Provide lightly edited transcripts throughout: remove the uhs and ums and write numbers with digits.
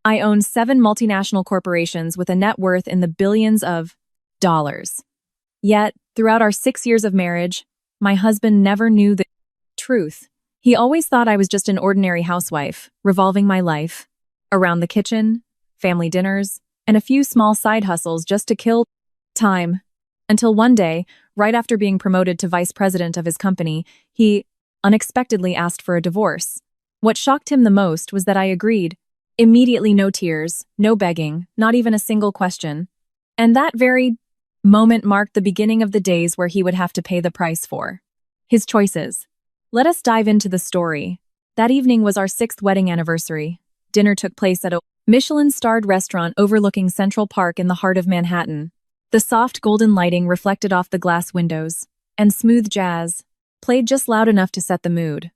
I own 7 multinational corporations with a net worth in the billions of dollars. Yet, throughout our 6 years of marriage, my husband never knew the truth. He always thought I was just an ordinary housewife, revolving my life around the kitchen, family dinners, and a few small side hustles just to kill time. Until one day, right after being promoted to vice president of his company, he unexpectedly asked for a divorce. What shocked him the most was that I agreed. Immediately, no tears, no begging, not even a single question. And that very moment marked the beginning of the days where he would have to pay the price for his choices. Let us dive into the story. That evening was our 6th wedding anniversary. Dinner took place at a Michelin-starred restaurant overlooking Central Park in the heart of Manhattan. The soft golden lighting reflected off the glass windows, and smooth jazz played just loud enough to set the mood.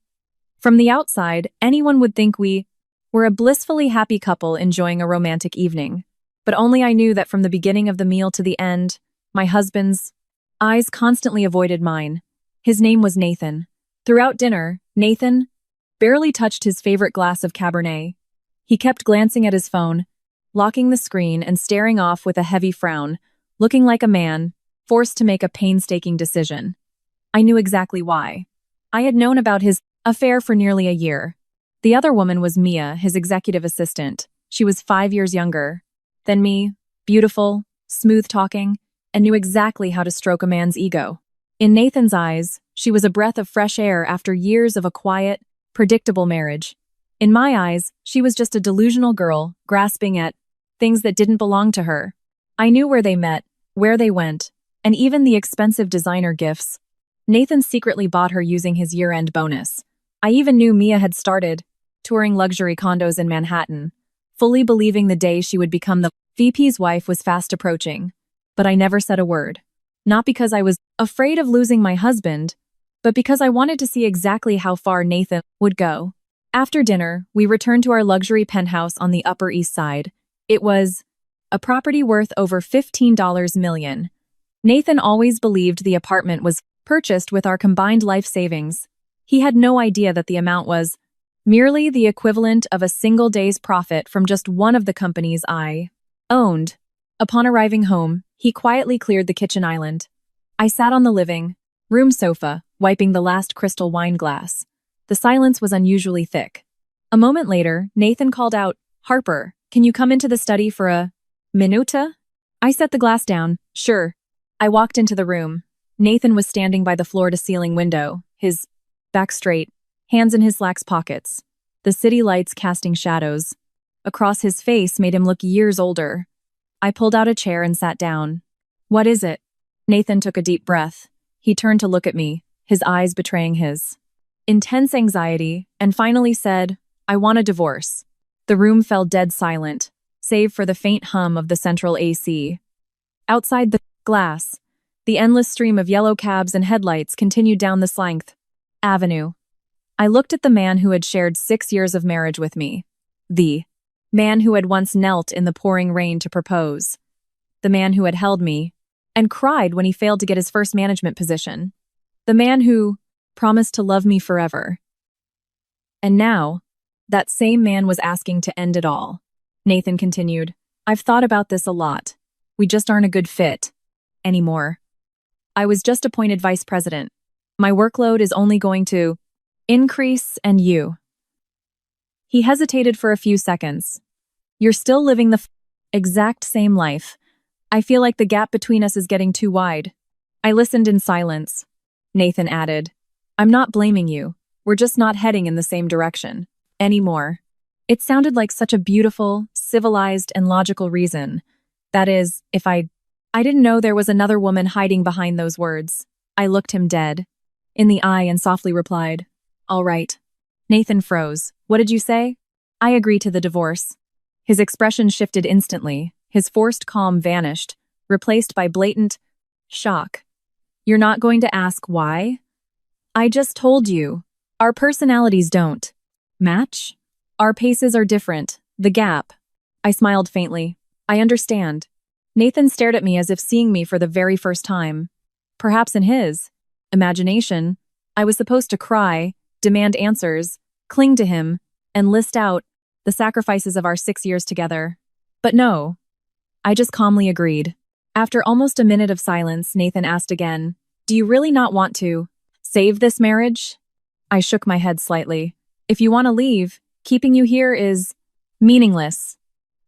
From the outside, anyone would think we were a blissfully happy couple enjoying a romantic evening. But only I knew that from the beginning of the meal to the end, my husband's eyes constantly avoided mine. His name was Nathan. Throughout dinner, Nathan barely touched his favorite glass of Cabernet. He kept glancing at his phone, locking the screen and staring off with a heavy frown, looking like a man forced to make a painstaking decision. I knew exactly why. I had known about his affair for nearly a year. The other woman was Mia, his executive assistant. She was 5 years younger than me, beautiful, smooth-talking, and knew exactly how to stroke a man's ego. In Nathan's eyes, she was a breath of fresh air after years of a quiet, predictable marriage. In my eyes, she was just a delusional girl grasping at things that didn't belong to her. I knew where they met, where they went, and even the expensive designer gifts Nathan secretly bought her using his year-end bonus. I even knew Mia had started touring luxury condos in Manhattan, fully believing the day she would become the VP's wife was fast approaching. But I never said a word. Not because I was afraid of losing my husband, but because I wanted to see exactly how far Nathan would go. After dinner, we returned to our luxury penthouse on the Upper East Side. It was a property worth over $15 million. Nathan always believed the apartment was purchased with our combined life savings. He had no idea that the amount was merely the equivalent of a single day's profit from just one of the companies I owned. Upon arriving home, he quietly cleared the kitchen island. I sat on the living room sofa, wiping the last crystal wine glass. The silence was unusually thick. A moment later, Nathan called out, "Harper, can you come into the study for a minuta?" I set the glass down. "Sure." I walked into the room. Nathan was standing by the floor-to-ceiling window, his back straight, hands in his slacks pockets. The city lights casting shadows across his face made him look years older. I pulled out a chair and sat down. "What is it?" Nathan took a deep breath. He turned to look at me, his eyes betraying his intense anxiety, and finally said, "I want a divorce." The room fell dead silent, save for the faint hum of the central AC. Outside the glass, the endless stream of yellow cabs and headlights continued down the Slangth Avenue. I looked at the man who had shared 6 years of marriage with me. The man who had once knelt in the pouring rain to propose. The man who had held me and cried when he failed to get his first management position. The man who promised to love me forever. And now, that same man was asking to end it all. Nathan continued, "I've thought about this a lot. We just aren't a good fit anymore. I was just appointed vice president. My workload is only going to increase, and you." He hesitated for a few seconds. "You're still living the exact same life. I feel like the gap between us is getting too wide." I listened in silence. Nathan added, "I'm not blaming you. We're just not heading in the same direction anymore." It sounded like such a beautiful, civilized, and logical reason. That is, if I didn't know there was another woman hiding behind those words. I looked him dead in the eye and softly replied, "All right." Nathan froze. "What did you say?" "I agree to the divorce." His expression shifted instantly. His forced calm vanished, replaced by blatant shock. "You're not going to ask why?" "I just told you. Our personalities don't match. Our paces are different. The gap." I smiled faintly. "I understand." Nathan stared at me as if seeing me for the very first time. Perhaps in his imagination, I was supposed to cry, demand answers, cling to him, and list out the sacrifices of our 6 years together. But no, I just calmly agreed. After almost a minute of silence, Nathan asked again, "Do you really not want to save this marriage?" I shook my head slightly. "If you want to leave, keeping you here is meaningless."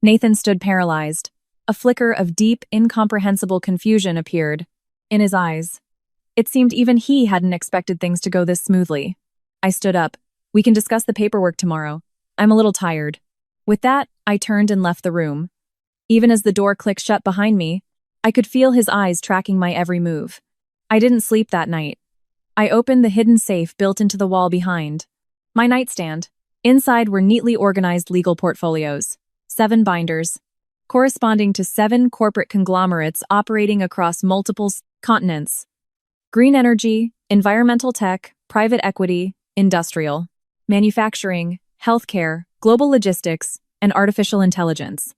Nathan stood paralyzed. A flicker of deep, incomprehensible confusion appeared in his eyes. It seemed even he hadn't expected things to go this smoothly. I stood up. "We can discuss the paperwork tomorrow. I'm a little tired." With that, I turned and left the room. Even as the door clicked shut behind me, I could feel his eyes tracking my every move. I didn't sleep that night. I opened the hidden safe built into the wall behind my nightstand. Inside were neatly organized legal portfolios, 7 binders, corresponding to 7 corporate conglomerates operating across multiple continents: green energy, environmental tech, private equity, industrial, manufacturing, healthcare, global logistics, and artificial intelligence.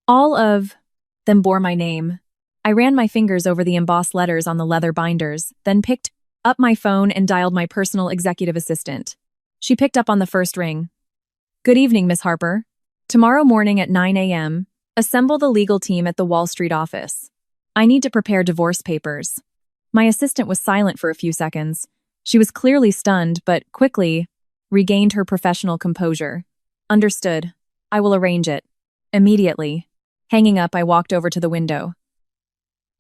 All of them bore my name. I ran my fingers over the embossed letters on the leather binders, then picked up my phone and dialed my personal executive assistant. She picked up on the first ring. "Good evening, Miss Harper. Tomorrow morning at 9 a.m., assemble the legal team at the Wall Street office. I need to prepare divorce papers." My assistant was silent for a few seconds. She was clearly stunned, but quickly regained her professional composure. "Understood. I will arrange it." Immediately. Hanging up, I walked over to the window.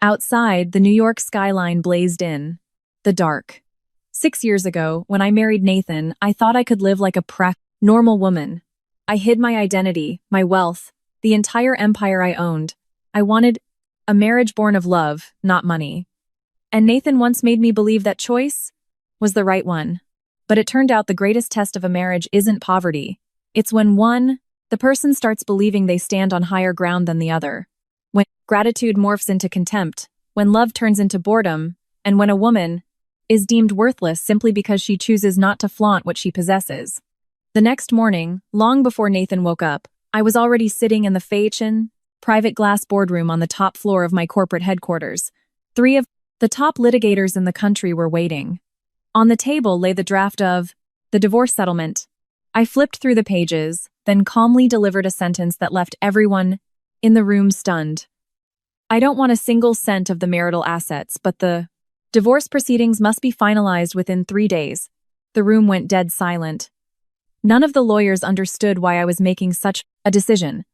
Outside, the New York skyline blazed in. The dark. 6 years ago, when I married Nathan, I thought I could live like a normal woman. I hid my identity, my wealth, the entire empire I owned. I wanted a marriage born of love, not money. And Nathan once made me believe that choice was the right one. But it turned out the greatest test of a marriage isn't poverty. It's when the person starts believing they stand on higher ground than the other. When gratitude morphs into contempt, when love turns into boredom, and when a woman is deemed worthless simply because she chooses not to flaunt what she possesses. The next morning, long before Nathan woke up, I was already sitting in the Faichin private glass boardroom on the top floor of my corporate headquarters. 3 of the top litigators in the country were waiting. On the table lay the draft of the divorce settlement. I flipped through the pages, then calmly delivered a sentence that left everyone in the room stunned. "I don't want a single cent of the marital assets, but the divorce proceedings must be finalized within 3 days." The room went dead silent. None of the lawyers understood why I was making such a decision.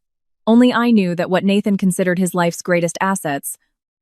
Only I knew that what Nathan considered his life's greatest assets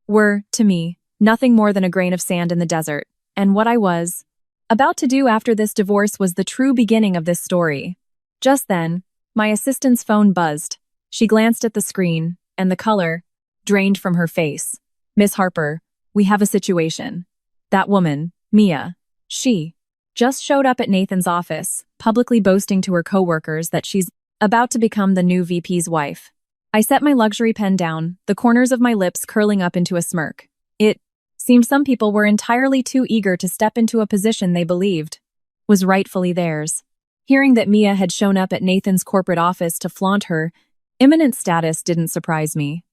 were, to me, nothing more than a grain of sand in the desert, and what I was about to do after this divorce was the true beginning of this story. Just then, my assistant's phone buzzed. She glanced at the screen, and the color drained from her face. "Miss Harper, we have a situation. That woman, Mia, she just showed up at Nathan's office, publicly boasting to her coworkers that she's about to become the new VP's wife." I set my luxury pen down, the corners of my lips curling up into a smirk. It seemed some people were entirely too eager to step into a position they believed was rightfully theirs. Hearing that Mia had shown up at Nathan's corporate office to flaunt her imminent status didn't surprise me.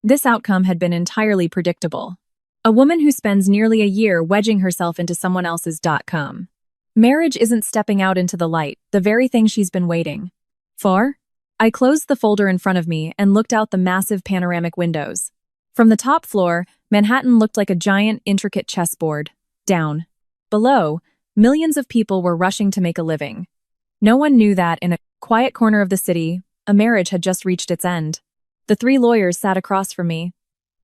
This outcome had been entirely predictable. A woman who spends nearly a year wedging herself into someone else's .com. Marriage isn't stepping out into the light, the very thing she's been waiting for. I closed the folder in front of me and looked out the massive panoramic windows. From the top floor, Manhattan looked like a giant, intricate chessboard. Down below, millions of people were rushing to make a living. No one knew that, in a quiet corner of the city, a marriage had just reached its end. The 3 lawyers sat across from me.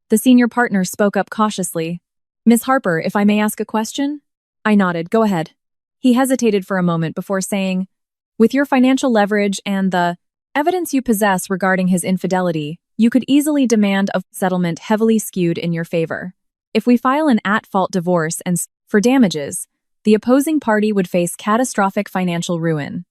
The senior partner spoke up cautiously. "Miss Harper, if I may ask a question?" I nodded. "Go ahead." He hesitated for a moment before saying, "With your financial leverage and the evidence you possess regarding his infidelity, you could easily demand a settlement heavily skewed in your favor. If we file an at-fault divorce and for damages, the opposing party would face catastrophic financial ruin."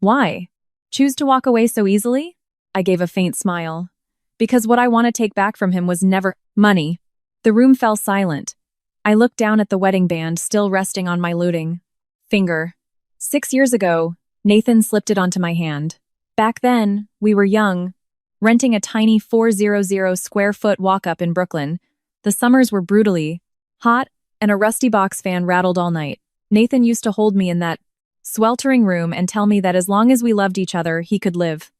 "Why? Choose to walk away so easily?" I gave a faint smile. "Because what I want to take back from him was never money." The room fell silent. I looked down at the wedding band still resting on my looting finger. 6 years ago, Nathan slipped it onto my hand. Back then, we were young, renting a tiny 400 square foot walk-up in Brooklyn. The summers were brutally hot, and a rusty box fan rattled all night. Nathan used to hold me in that sweltering room and tell me that as long as we loved each other, he could live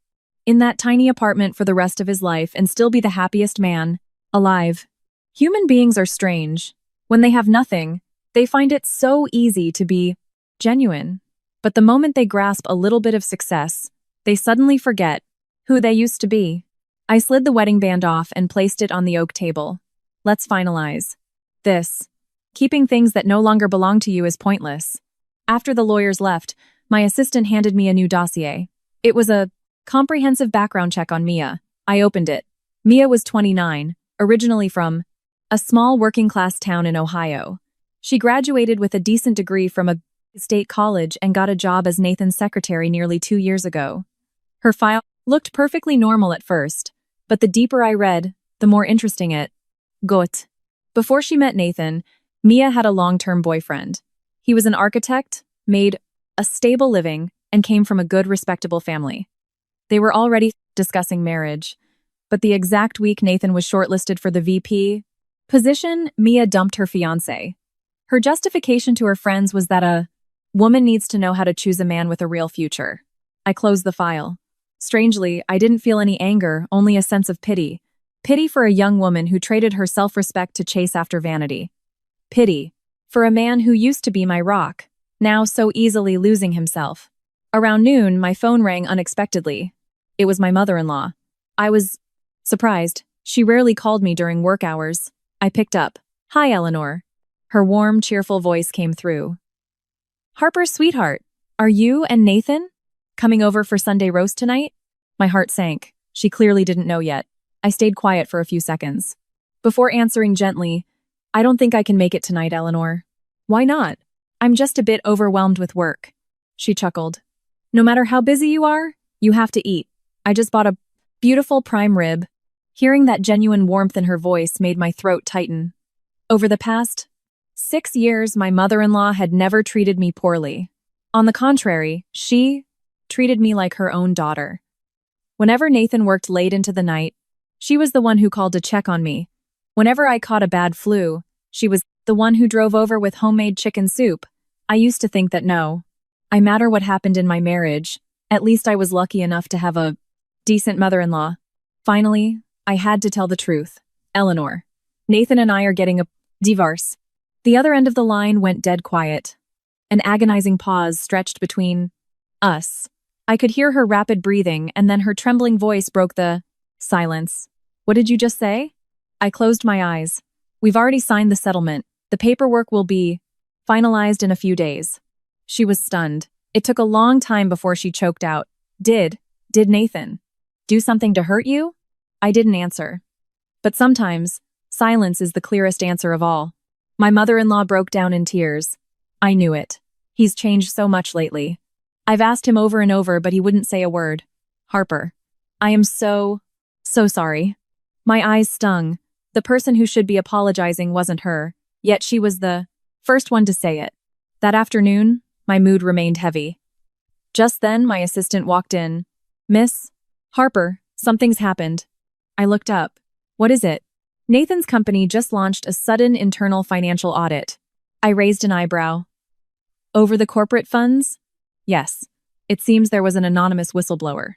in that tiny apartment for the rest of his life and still be the happiest man alive. Human beings are strange. When they have nothing, they find it so easy to be genuine. But the moment they grasp a little bit of success, they suddenly forget who they used to be. I slid the wedding band off and placed it on the oak table. Let's finalize this. Keeping things that no longer belong to you is pointless. After the lawyers left, my assistant handed me a new dossier. It was a comprehensive background check on Mia. I opened it. Mia was 29, originally from a small working-class town in Ohio. She graduated with a decent degree from a state college and got a job as Nathan's secretary nearly 2 years ago. Her file looked perfectly normal at first, but the deeper I read, the more interesting it got. Before she met Nathan, Mia had a long-term boyfriend. He was an architect, made a stable living, and came from a good, respectable family. They were already discussing marriage, but the exact week Nathan was shortlisted for the VP position, Mia dumped her fiancé. Her justification to her friends was that a woman needs to know how to choose a man with a real future. I closed the file. Strangely, I didn't feel any anger, only a sense of pity. Pity for a young woman who traded her self-respect to chase after vanity. Pity for a man who used to be my rock, now so easily losing himself. Around noon, my phone rang unexpectedly. It was my mother-in-law. I was surprised. She rarely called me during work hours. I picked up. "Hi, Eleanor." Her warm, cheerful voice came through. "Harper, sweetheart, are you and Nathan coming over for Sunday roast tonight?" My heart sank. She clearly didn't know yet. I stayed quiet for a few seconds. Before answering gently, "I don't think I can make it tonight, Eleanor." "Why not?" "I'm just a bit overwhelmed with work." She chuckled. "No matter how busy you are, you have to eat. I just bought a beautiful prime rib." Hearing that genuine warmth in her voice made my throat tighten. Over the past 6 years, my mother-in-law had never treated me poorly. On the contrary, she treated me like her own daughter. Whenever Nathan worked late into the night, she was the one who called to check on me. Whenever I caught a bad flu, she was the one who drove over with homemade chicken soup. I used to think that no matter what happened in my marriage, at least I was lucky enough to have a decent mother-in-law. Finally, I had to tell the truth. "Eleanor, Nathan and I are getting a divorce." The other end of the line went dead quiet. An agonizing pause stretched between us. I could hear her rapid breathing, and then her trembling voice broke the silence. "What did you just say?" I closed my eyes. "We've already signed the settlement. The paperwork will be finalized in a few days." She was stunned. It took a long time before she choked out. Did Nathan do something to hurt you?" I didn't answer. But sometimes, silence is the clearest answer of all. My mother-in-law broke down in tears. "I knew it. He's changed so much lately. I've asked him over and over, but he wouldn't say a word. Harper, I am so sorry." My eyes stung. The person who should be apologizing wasn't her, yet she was the first one to say it. That afternoon, my mood remained heavy. Just then, my assistant walked in. "Miss Harper, something's happened." I looked up. "What is it?" "Nathan's company just launched a sudden internal financial audit." I raised an eyebrow. "Over the corporate funds?" "Yes. It seems there was an anonymous whistleblower."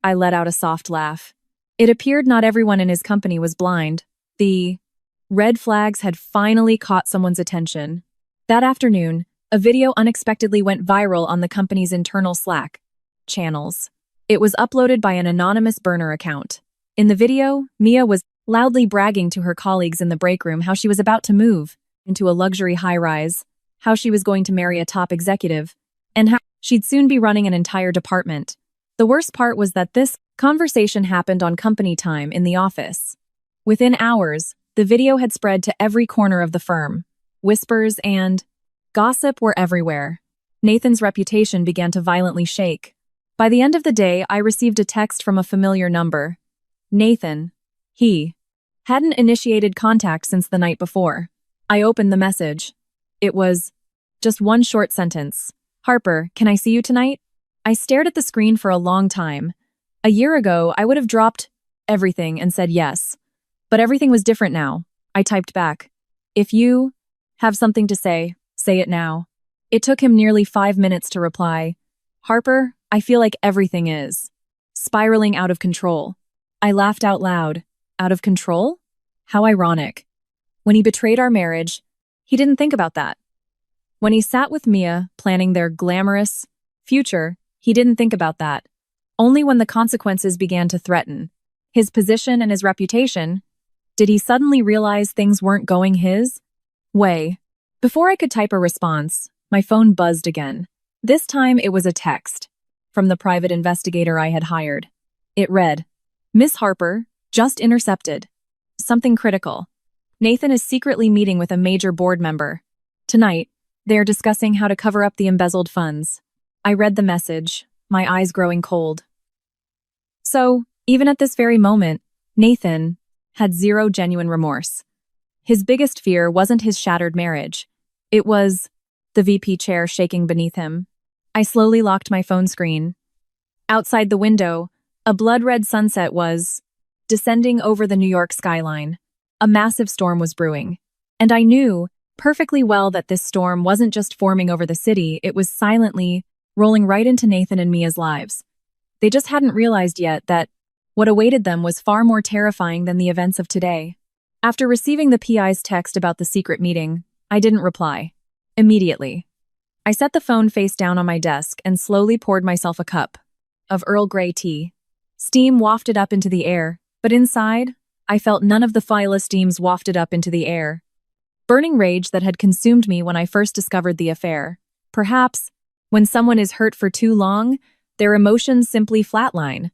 I let out a soft laugh. It appeared not everyone in his company was blind. The red flags had finally caught someone's attention. That afternoon, a video unexpectedly went viral on the company's internal Slack channels. It was uploaded by an anonymous burner account. In the video, Mia was loudly bragging to her colleagues in the break room how she was about to move into a luxury high-rise, how she was going to marry a top executive, and how she'd soon be running an entire department. The worst part was that this conversation happened on company time in the office. Within hours, the video had spread to every corner of the firm. Whispers and gossip were everywhere. Nathan's reputation began to violently shake. By the end of the day, I received a text from a familiar number. Nathan. He hadn't initiated contact since the night before. I opened the message. It was just one short sentence. "Harper, can I see you tonight?" I stared at the screen for a long time. A year ago, I would have dropped everything and said yes. But everything was different now. I typed back. "If you have something to say, say it now." It took him nearly 5 minutes to reply, "Harper, I feel like everything is spiraling out of control." I laughed out loud. Out of control? How ironic. When he betrayed our marriage, he didn't think about that. When he sat with Mia, planning their glamorous future, he didn't think about that. Only when the consequences began to threaten his position and his reputation, did he suddenly realize things weren't going his way. Before I could type a response, my phone buzzed again. This time it was a text from the private investigator I had hired. It read, "Miss Harper, just intercepted. Something critical. Nathan is secretly meeting with a major board member. Tonight, they are discussing how to cover up the embezzled funds." I read the message, my eyes growing cold. So, even at this very moment, Nathan had zero genuine remorse. His biggest fear wasn't his shattered marriage. It was the VP chair shaking beneath him. I slowly locked my phone screen. Outside the window, a blood-red sunset was descending over the New York skyline. A massive storm was brewing. And I knew perfectly well that this storm wasn't just forming over the city, it was silently rolling right into Nathan and Mia's lives. They just hadn't realized yet that what awaited them was far more terrifying than the events of today. After receiving the PI's text about the secret meeting, I didn't reply. Immediately. I set the phone face down on my desk and slowly poured myself a cup of Earl Grey tea. Steam wafted up into the air, but inside, I felt none of the phyla steams wafted up into the air. Burning rage that had consumed me when I first discovered the affair. Perhaps, when someone is hurt for too long, their emotions simply flatline.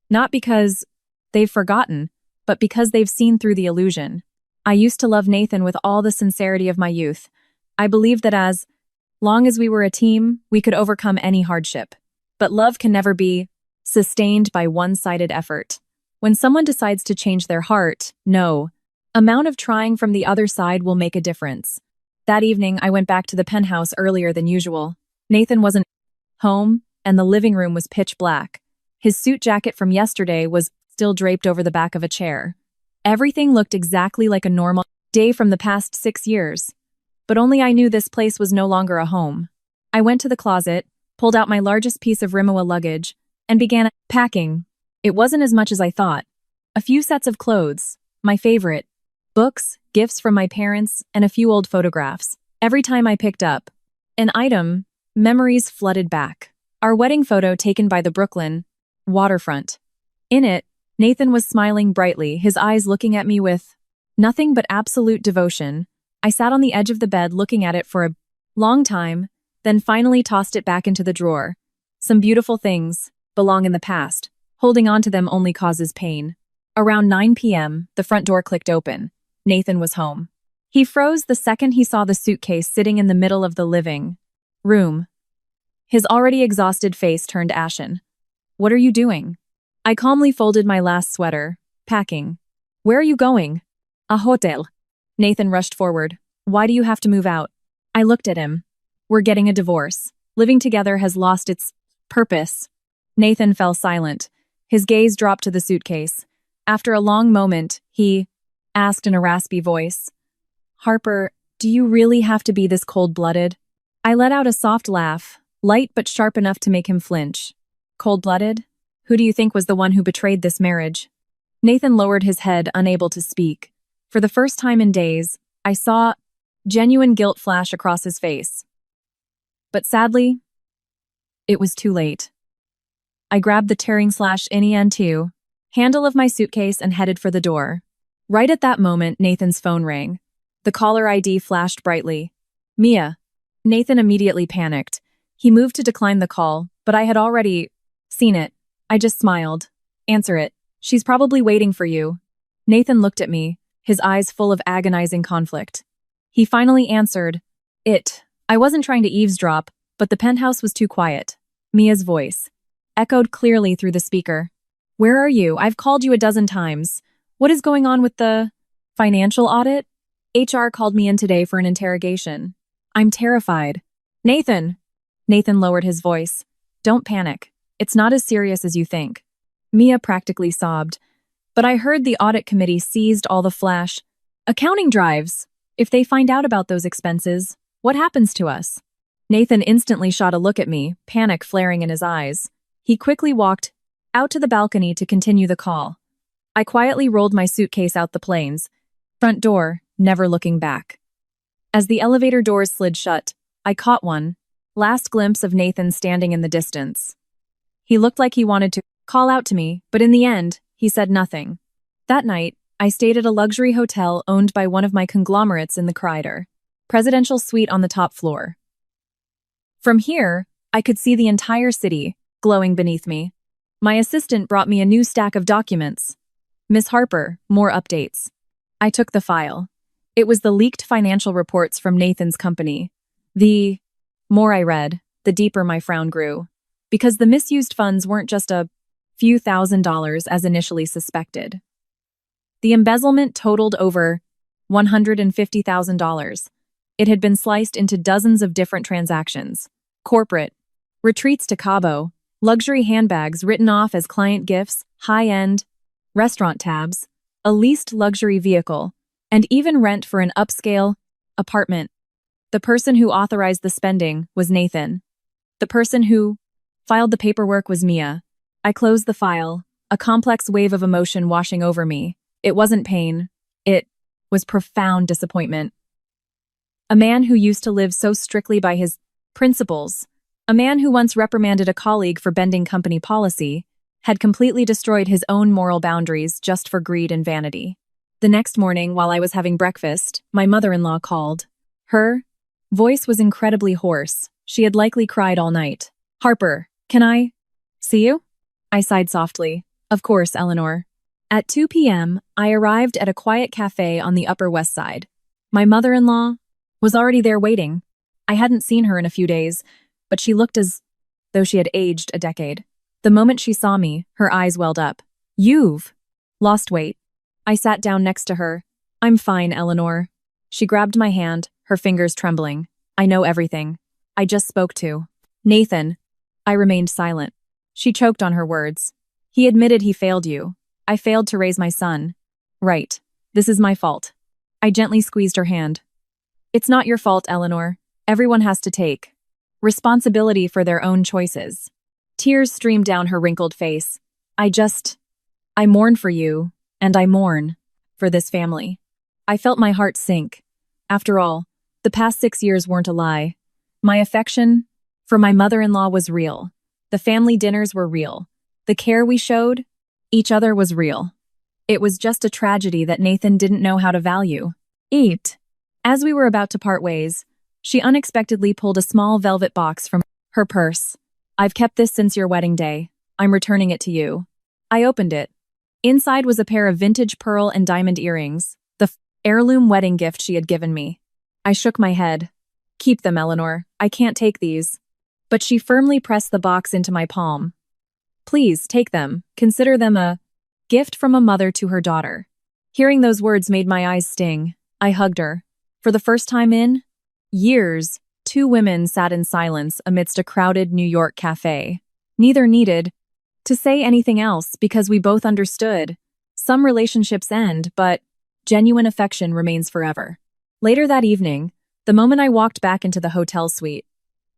Not because they've forgotten, but because they've seen through the illusion. I used to love Nathan with all the sincerity of my youth. I believed that as long as we were a team, we could overcome any hardship. But love can never be sustained by one-sided effort. When someone decides to change their heart, no amount of trying from the other side will make a difference. That evening, I went back to the penthouse earlier than usual. Nathan wasn't home, and the living room was pitch black. His suit jacket from yesterday was still draped over the back of a chair. Everything looked exactly like a normal day from the past 6 years. But only I knew this place was no longer a home. I went to the closet, pulled out my largest piece of Rimowa luggage, and began packing. It wasn't as much as I thought. A few sets of clothes, my favorite, books, gifts from my parents, and a few old photographs. Every time I picked up an item, memories flooded back. Our wedding photo taken by the Brooklyn waterfront. In it, Nathan was smiling brightly, his eyes looking at me with nothing but absolute devotion. I sat on the edge of the bed looking at it for a long time, then finally tossed it back into the drawer. Some beautiful things belong in the past. Holding on to them only causes pain. Around 9 p.m., the front door clicked open. Nathan was home. He froze the second he saw the suitcase sitting in the middle of the living room. His already exhausted face turned ashen. "What are you doing?" I calmly folded my last sweater. "Packing." "Where are you going?" "A hotel." Nathan rushed forward. "Why do you have to move out?" I looked at him. "We're getting a divorce. Living together has lost its purpose." Nathan fell silent. His gaze dropped to the suitcase. After a long moment, he asked in a raspy voice, "Harper, do you really have to be this cold-blooded?" I let out a soft laugh, light but sharp enough to make him flinch. "Cold-blooded? Who do you think was the one who betrayed this marriage?" Nathan lowered his head, unable to speak. For the first time in days, I saw genuine guilt flash across his face. But sadly, it was too late. I grabbed the tearing/NEN2 handle of my suitcase and headed for the door. Right at that moment, Nathan's phone rang. The caller ID flashed brightly. "Mia." Nathan immediately panicked. He moved to decline the call, but I had already seen it. I just smiled. "Answer it. She's probably waiting for you." Nathan looked at me, his eyes full of agonizing conflict. He finally answered, "It." I wasn't trying to eavesdrop, but the penthouse was too quiet. Mia's voice echoed clearly through the speaker. "Where are you? I've called you a dozen times. What is going on with the financial audit? HR called me in today for an interrogation. I'm terrified." "Nathan!" Nathan lowered his voice. "Don't panic. It's not as serious as you think." Mia practically sobbed. "But I heard the audit committee seized all the flash accounting drives. If they find out about those expenses, what happens to us?" Nathan instantly shot a look at me, panic flaring in his eyes. He quickly walked out to the balcony to continue the call. I quietly rolled my suitcase out the planes, front door, never looking back. As the elevator doors slid shut, I caught one last glimpse of Nathan standing in the distance. He looked like he wanted to call out to me, but in the end, he said nothing. That night, I stayed at a luxury hotel owned by one of my conglomerates in the Crider, presidential suite on the top floor. From here, I could see the entire city, glowing beneath me. My assistant brought me a new stack of documents. Miss Harper, more updates. I took the file. It was the leaked financial reports from Nathan's company. The more I read, the deeper my frown grew. Because the misused funds weren't just a few $1,000s as initially suspected. The embezzlement totaled over $150,000. It had been sliced into dozens of different transactions. Corporate, retreats to Cabo, luxury handbags written off as client gifts, high-end, restaurant tabs, a leased luxury vehicle, and even rent for an upscale apartment. The person who authorized the spending was Nathan. The person who filed the paperwork was Mia. I closed the file, a complex wave of emotion washing over me. It wasn't pain. It was profound disappointment. A man who used to live so strictly by his principles, a man who once reprimanded a colleague for bending company policy, had completely destroyed his own moral boundaries just for greed and vanity. The next morning, while I was having breakfast, my mother-in-law called. Her voice was incredibly hoarse. She had likely cried all night. "Harper, can I see you?" I sighed softly. "Of course, Eleanor." At 2 p.m., I arrived at a quiet cafe on the Upper West Side. My mother-in-law was already there waiting. I hadn't seen her in a few days, but she looked as though she had aged a decade. The moment she saw me, her eyes welled up. "You've lost weight." I sat down next to her. "I'm fine, Eleanor." She grabbed my hand, her fingers trembling. "I know everything. I just spoke to Nathan." I remained silent. She choked on her words. "He admitted he failed you. I failed to raise my son." "Right. This is my fault." I gently squeezed her hand. "It's not your fault, Eleanor. Everyone has to take responsibility for their own choices." Tears streamed down her wrinkled face. I mourn for you, and I mourn for this family." I felt my heart sink. After all, the past 6 years weren't a lie. My affection for my mother-in-law was real. The family dinners were real. The care we showed each other was real. It was just a tragedy that Nathan didn't know how to value. As we were about to part ways, she unexpectedly pulled a small velvet box from her purse. "I've kept this since your wedding day. I'm returning it to you." I opened it. Inside was a pair of vintage pearl and diamond earrings, the heirloom wedding gift she had given me. I shook my head. "Keep them, Eleanor. I can't take these." But she firmly pressed the box into my palm. "Please, take them. Consider them a gift from a mother to her daughter." Hearing those words made my eyes sting. I hugged her. For the first time in years, two women sat in silence amidst a crowded New York cafe. Neither needed to say anything else because we both understood. Some relationships end, but genuine affection remains forever. Later that evening, the moment I walked back into the hotel suite,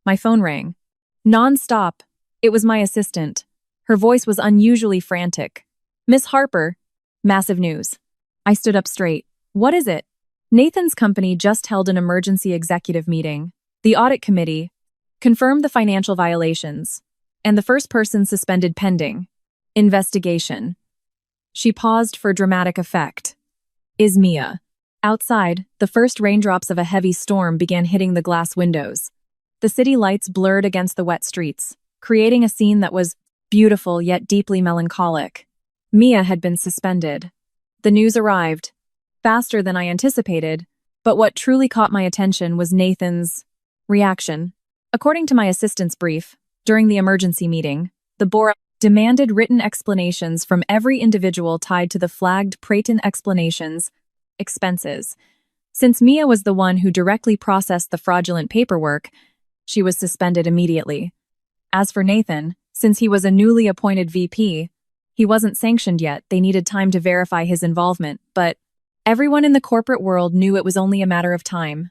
my phone rang. Non-stop. It was my assistant. Her voice was unusually frantic. "Miss Harper." Massive news. I stood up straight. "What is it?" Nathan's company just held an emergency executive meeting. The audit committee confirmed the financial violations, and the first person suspended pending investigation. She paused for dramatic effect. "Is Mia." Outside, the first raindrops of a heavy storm began hitting the glass windows. The city lights blurred against the wet streets, creating a scene that was beautiful yet deeply melancholic. Mia had been suspended. The news arrived, faster than I anticipated, but what truly caught my attention was Nathan's reaction. According to my assistant's brief, during the emergency meeting, the board demanded written explanations from every individual tied to the flagged Prayton explanations expenses. Since Mia was the one who directly processed the fraudulent paperwork, she was suspended immediately. As for Nathan, since he was a newly appointed VP, he wasn't sanctioned yet. They needed time to verify his involvement, but everyone in the corporate world knew it was only a matter of time.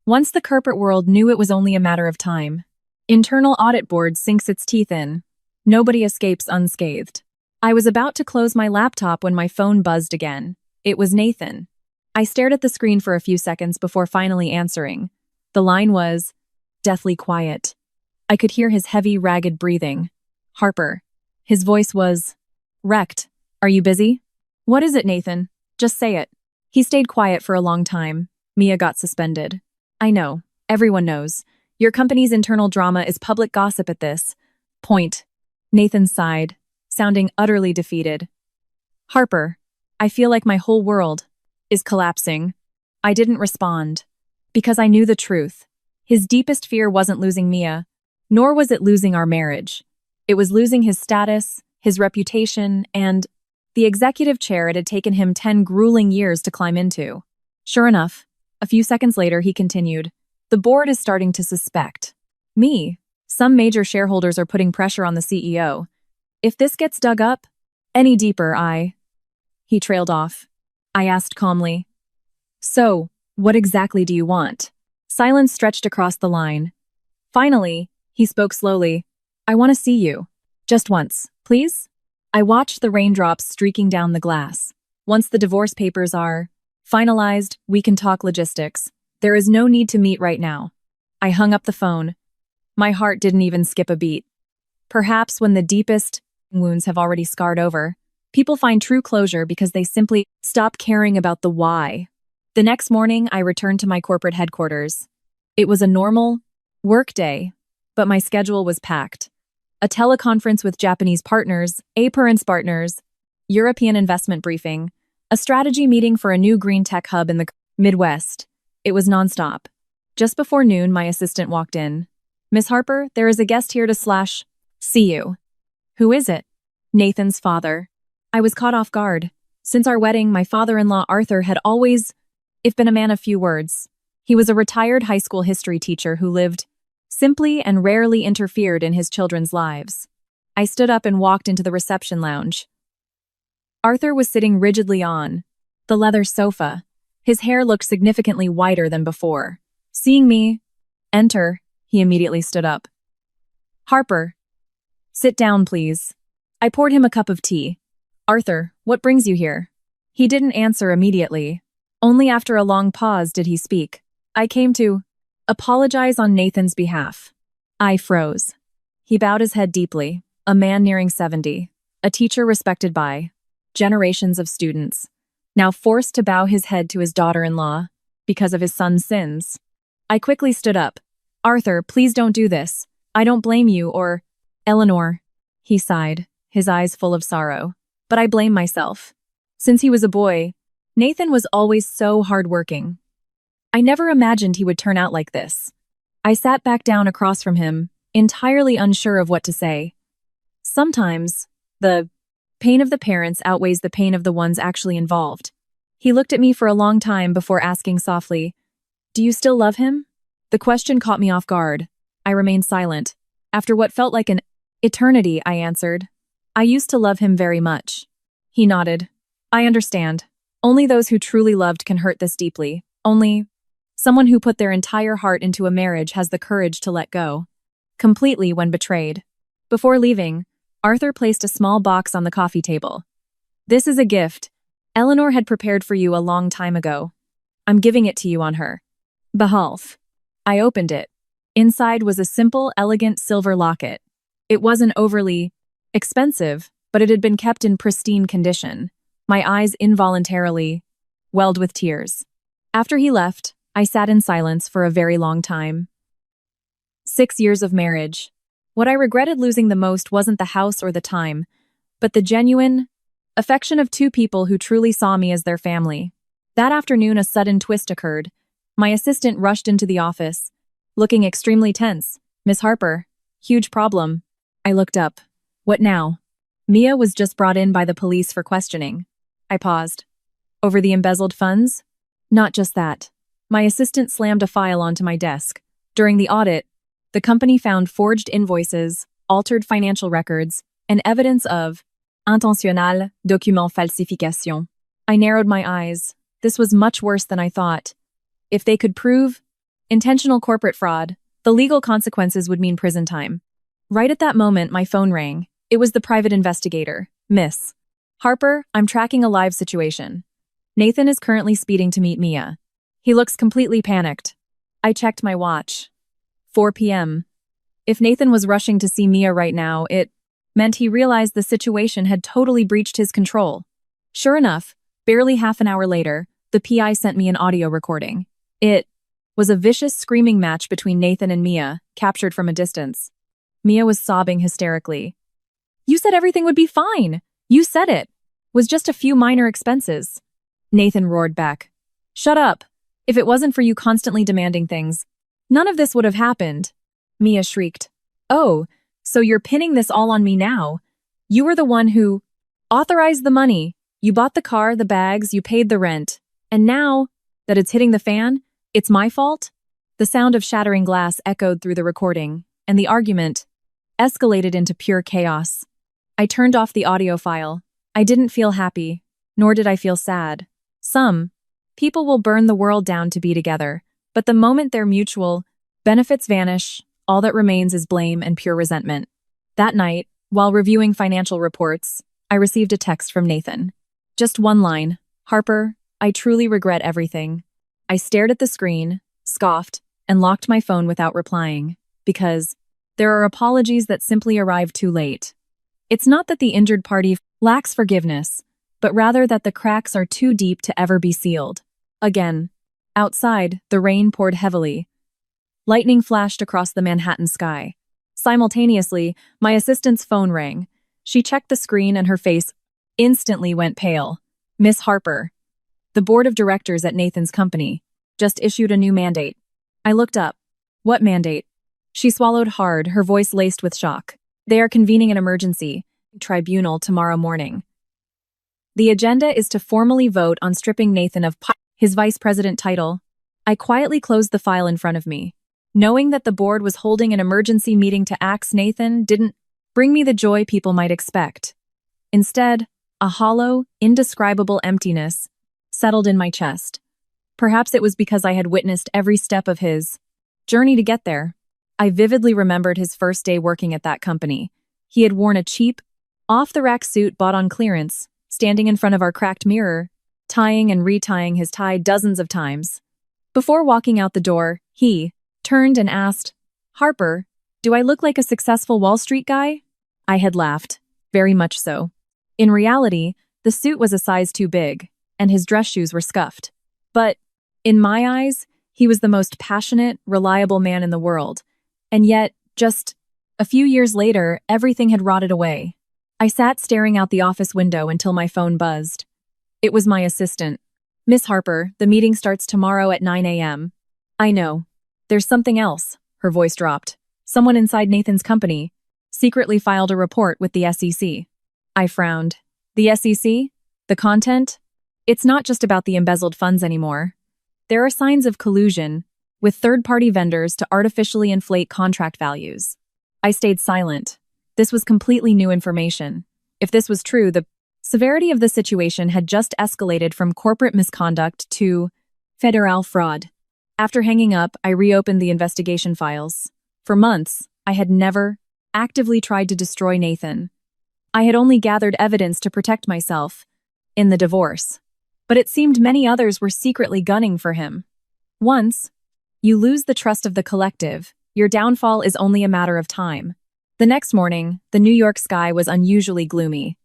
Once the corporate world knew it was only a matter of time. Internal audit board sinks its teeth in. Nobody escapes unscathed. I was about to close my laptop when my phone buzzed again. It was Nathan. I stared at the screen for a few seconds before finally answering. The line was deathly quiet. I could hear his heavy, ragged breathing. Harper. His voice was wrecked. Are you busy? What is it, Nathan? Just say it. He stayed quiet for a long time. Mia got suspended. I know. Everyone knows. Your company's internal drama is public gossip at this point. Nathan sighed, sounding utterly defeated. Harper, I feel like my whole world is collapsing. I didn't respond. Because I knew the truth. His deepest fear wasn't losing Mia, nor was it losing our marriage. It was losing his status, his reputation, and the executive chair it had taken him 10 grueling years to climb into. Sure enough, a few seconds later he continued, the board is starting to suspect me. Some major shareholders are putting pressure on the CEO. If this gets dug up any deeper, He trailed off. I asked calmly. So, what exactly do you want? Silence stretched across the line. Finally, he spoke slowly. I want to see you. Just once, please? I watched the raindrops streaking down the glass. Once the divorce papers are finalized, we can talk logistics. There is no need to meet right now. I hung up the phone. My heart didn't even skip a beat. Perhaps when the deepest wounds have already scarred over, people find true closure because they simply stop caring about the why. The next morning, I returned to my corporate headquarters. It was a normal work day, but my schedule was packed. A teleconference with Japanese partners, parents partners, European investment briefing, a strategy meeting for a new green tech hub in the Midwest. It was nonstop. Just before noon, my assistant walked in. Miss Harper, there is a guest here to see you. Who is it? Nathan's father. I was caught off guard. Since our wedding, my father-in-law Arthur had always been a man of few words. He was a retired high school history teacher who lived simply and rarely interfered in his children's lives. I stood up and walked into the reception lounge. Arthur was sitting rigidly on the leather sofa. His hair looked significantly whiter than before. Seeing me enter, he immediately stood up. Harper, sit down, please. I poured him a cup of tea. Arthur, what brings you here? He didn't answer immediately. Only after a long pause did he speak. I came to apologize on Nathan's behalf. I froze. He bowed his head deeply, a man nearing 70, a teacher respected by generations of students, now forced to bow his head to his daughter-in-law because of his son's sins. I quickly stood up. Arthur, please don't do this. I don't blame you or Eleanor. He sighed, his eyes full of sorrow. But I blame myself. Since he was a boy, Nathan was always so hardworking. I never imagined he would turn out like this. I sat back down across from him, entirely unsure of what to say. Sometimes, the pain of the parents outweighs the pain of the ones actually involved. He looked at me for a long time before asking softly, Do you still love him? The question caught me off guard. I remained silent. After what felt like an eternity, I answered, I used to love him very much. He nodded. I understand. Only those who truly loved can hurt this deeply. Only someone who put their entire heart into a marriage has the courage to let go. Completely when betrayed. Before leaving, Arthur placed a small box on the coffee table. This is a gift Eleanor had prepared for you a long time ago. I'm giving it to you on her behalf. I opened it. Inside was a simple, elegant silver locket. It wasn't overly expensive, but it had been kept in pristine condition. My eyes involuntarily welled with tears. After he left, I sat in silence for a very long time. 6 years of marriage. What I regretted losing the most wasn't the house or the time, but the genuine affection of two people who truly saw me as their family. That afternoon, a sudden twist occurred. My assistant rushed into the office, looking extremely tense. Miss Harper, huge problem. I looked up. What now? Mia was just brought in by the police for questioning. I paused. Over the embezzled funds? Not just that. My assistant slammed a file onto my desk. During the audit, the company found forged invoices, altered financial records, and evidence of intentionnel document falsification. I narrowed my eyes. This was much worse than I thought. If they could prove intentional corporate fraud, the legal consequences would mean prison time. Right at that moment, my phone rang. It was the private investigator, Miss. Harper, I'm tracking a live situation. Nathan is currently speeding to meet Mia. He looks completely panicked. I checked my watch. 4 p.m. If Nathan was rushing to see Mia right now, it meant he realized the situation had totally breached his control. Sure enough, barely half an hour later, the PI sent me an audio recording. It was a vicious screaming match between Nathan and Mia, captured from a distance. Mia was sobbing hysterically. "You said everything would be fine. You said it. Was just a few minor expenses." Nathan roared back. "Shut up. If it wasn't for you constantly demanding things, none of this would have happened." Mia shrieked. "Oh, so you're pinning this all on me now? You were the one who authorized the money. You bought the car, the bags, you paid the rent. And now that it's hitting the fan, it's my fault?" The sound of shattering glass echoed through the recording, and the argument escalated into pure chaos. I turned off the audio file. I didn't feel happy, nor did I feel sad. Some people will burn the world down to be together, but the moment their mutual benefits vanish, all that remains is blame and pure resentment. That night, while reviewing financial reports, I received a text from Nathan. Just one line, "Harper, I truly regret everything." I stared at the screen, scoffed, and locked my phone without replying, because there are apologies that simply arrive too late. It's not that the injured party lacks forgiveness, but rather that the cracks are too deep to ever be sealed. Again, outside, the rain poured heavily. Lightning flashed across the Manhattan sky. Simultaneously, my assistant's phone rang. She checked the screen and her face instantly went pale. "Miss Harper, the board of directors at Nathan's company just issued a new mandate." I looked up. "What mandate?" She swallowed hard, her voice laced with shock. "They are convening an emergency tribunal tomorrow morning. The agenda is to formally vote on stripping Nathan of his vice president title." I quietly closed the file in front of me. Knowing that the board was holding an emergency meeting to axe Nathan didn't bring me the joy people might expect. Instead, a hollow, indescribable emptiness settled in my chest. Perhaps it was because I had witnessed every step of his journey to get there. I vividly remembered his first day working at that company. He had worn a cheap, off-the-rack suit bought on clearance, standing in front of our cracked mirror, tying and retying his tie dozens of times. Before walking out the door, he turned and asked, "Harper, do I look like a successful Wall Street guy?" I had laughed, very much so. In reality, the suit was a size too big, and his dress shoes were scuffed. But, in my eyes, he was the most passionate, reliable man in the world. And yet, just a few years later, everything had rotted away. I sat staring out the office window until my phone buzzed. It was my assistant. "Miss Harper, the meeting starts tomorrow at 9 a.m. "I know. There's something else." Her voice dropped. "Someone inside Nathan's company secretly filed a report with the SEC. I frowned. "The SEC? The content? It's not just about the embezzled funds anymore. There are signs of collusion with third-party vendors to artificially inflate contract values." I stayed silent. This was completely new information. If this was true, the severity of the situation had just escalated from corporate misconduct to federal fraud. After hanging up, I reopened the investigation files. For months, I had never actively tried to destroy Nathan. I had only gathered evidence to protect myself in the divorce. But it seemed many others were secretly gunning for him. Once you lose the trust of the collective, your downfall is only a matter of time. The next morning, the New York sky was unusually gloomy.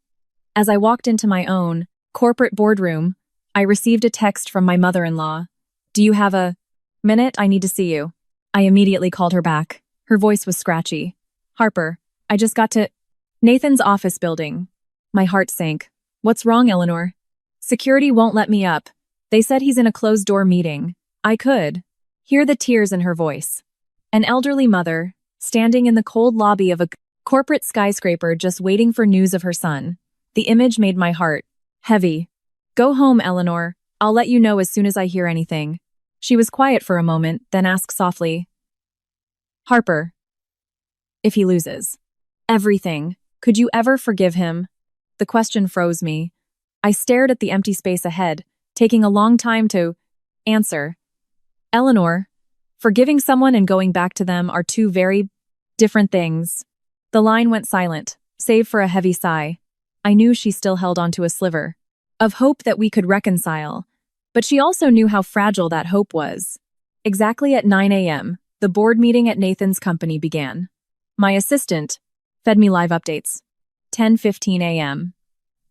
As I walked into my own corporate boardroom, I received a text from my mother-in-law. "Do you have a minute? I need to see you." I immediately called her back. Her voice was scratchy. "Harper, I just got to Nathan's office building." My heart sank. "What's wrong, Eleanor?" "Security won't let me up. They said he's in a closed-door meeting." I could hear the tears in her voice. An elderly mother, standing in the cold lobby of a corporate skyscraper just waiting for news of her son. The image made my heart heavy. "Go home, Eleanor. I'll let you know as soon as I hear anything." She was quiet for a moment, then asked softly, "Harper, if he loses everything, could you ever forgive him?" The question froze me. I stared at the empty space ahead, taking a long time to answer. "Eleanor, Forgiving someone and going back to them are two very different things. The line went silent, save for a heavy sigh. I knew she still held onto a sliver of hope that we could reconcile, but she also knew how fragile that hope was. Exactly at 9 a.m., the board meeting at Nathan's company began. My assistant fed me live updates. 10:15 a.m.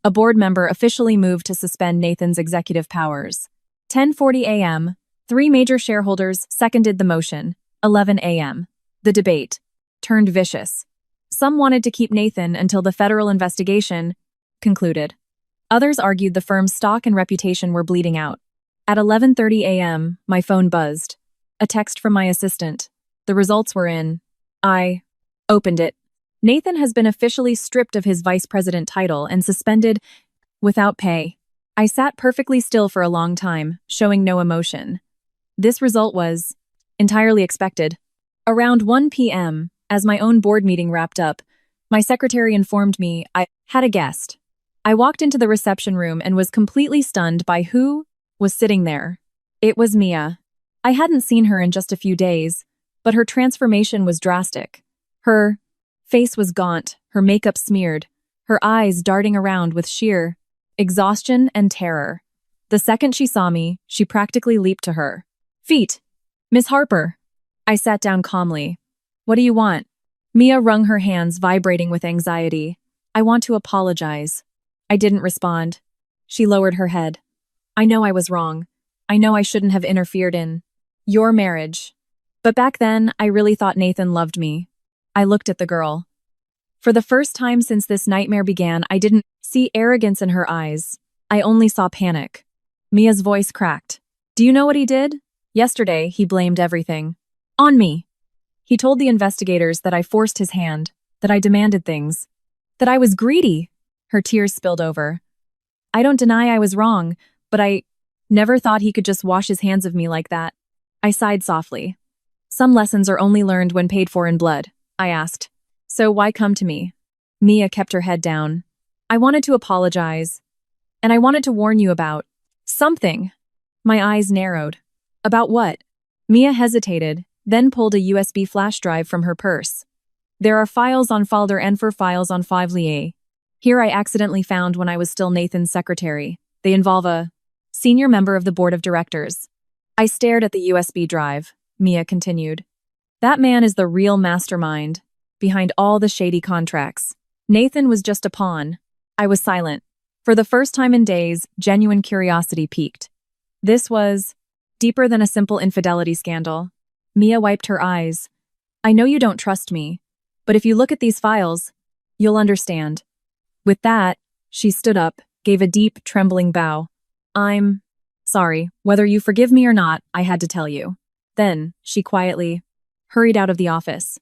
A board member officially moved to suspend Nathan's executive powers. 10:40 a.m. 3 major shareholders seconded the motion. 11 a.m. The debate turned vicious. Some wanted to keep Nathan until the federal investigation concluded. Others argued the firm's stock and reputation were bleeding out. At 11:30 a.m., my phone buzzed. A text from my assistant. The results were in. I opened it. Nathan has been officially stripped of his vice president title and suspended without pay. I sat perfectly still for a long time, showing no emotion. This result was entirely expected. Around 1 p.m., as my own board meeting wrapped up, my secretary informed me I had a guest. I walked into the reception room and was completely stunned by who was sitting there. It was Mia. I hadn't seen her in just a few days, but her transformation was drastic. Her face was gaunt, her makeup smeared, her eyes darting around with sheer exhaustion and terror. The second she saw me, she practically leaped to her feet. Miss Harper. I sat down calmly. What do you want? Mia wrung her hands, vibrating with anxiety. I want to apologize. I didn't respond. She lowered her head. I know I was wrong. I know I shouldn't have interfered in your marriage. But back then, I really thought Nathan loved me. I looked at the girl. For the first time since this nightmare began, I didn't see arrogance in her eyes. I only saw panic. Mia's voice cracked. Do you know what he did? Yesterday, he blamed everything on me. He told the investigators that I forced his hand, that I demanded things, that I was greedy. Her tears spilled over. I don't deny I was wrong, but I never thought he could just wash his hands of me like that. I sighed softly. Some lessons are only learned when paid for in blood, I asked. So why come to me? Mia kept her head down. I wanted to apologize. And I wanted to warn you about something. My eyes narrowed. About what? Mia hesitated, then pulled a USB flash drive from her purse. There are files on folder N for files on 5LA. Here I accidentally found when I was still Nathan's secretary. They involve a senior member of the board of directors. I stared at the USB drive. Mia continued. That man is the real mastermind behind all the shady contracts. Nathan was just a pawn. I was silent. For the first time in days, genuine curiosity piqued. This was deeper than a simple infidelity scandal. Mia wiped her eyes. I know you don't trust me, but if you look at these files, you'll understand. With that, she stood up, gave a deep, trembling bow. I'm sorry, whether you forgive me or not, I had to tell you. Then, she quietly hurried out of the office.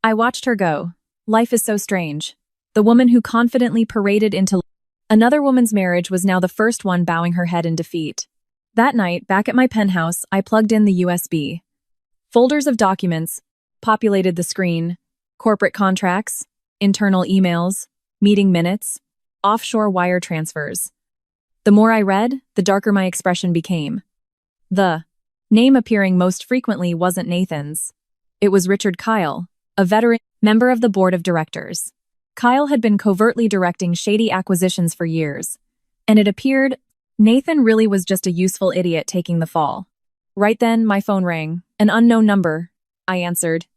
I watched her go. Life is so strange. The woman who confidently paraded into another woman's marriage was now the first one bowing her head in defeat. That night, back at my penthouse, I plugged in the USB. Folders of documents populated the screen. Corporate contracts, internal emails, meeting minutes, offshore wire transfers. The more I read, the darker my expression became. The name appearing most frequently wasn't Nathan's. It was Richard Kyle, a veteran member of the board of directors. Kyle had been covertly directing shady acquisitions for years, and it appeared Nathan really was just a useful idiot taking the fall. Right then, my phone rang. An unknown number. I answered.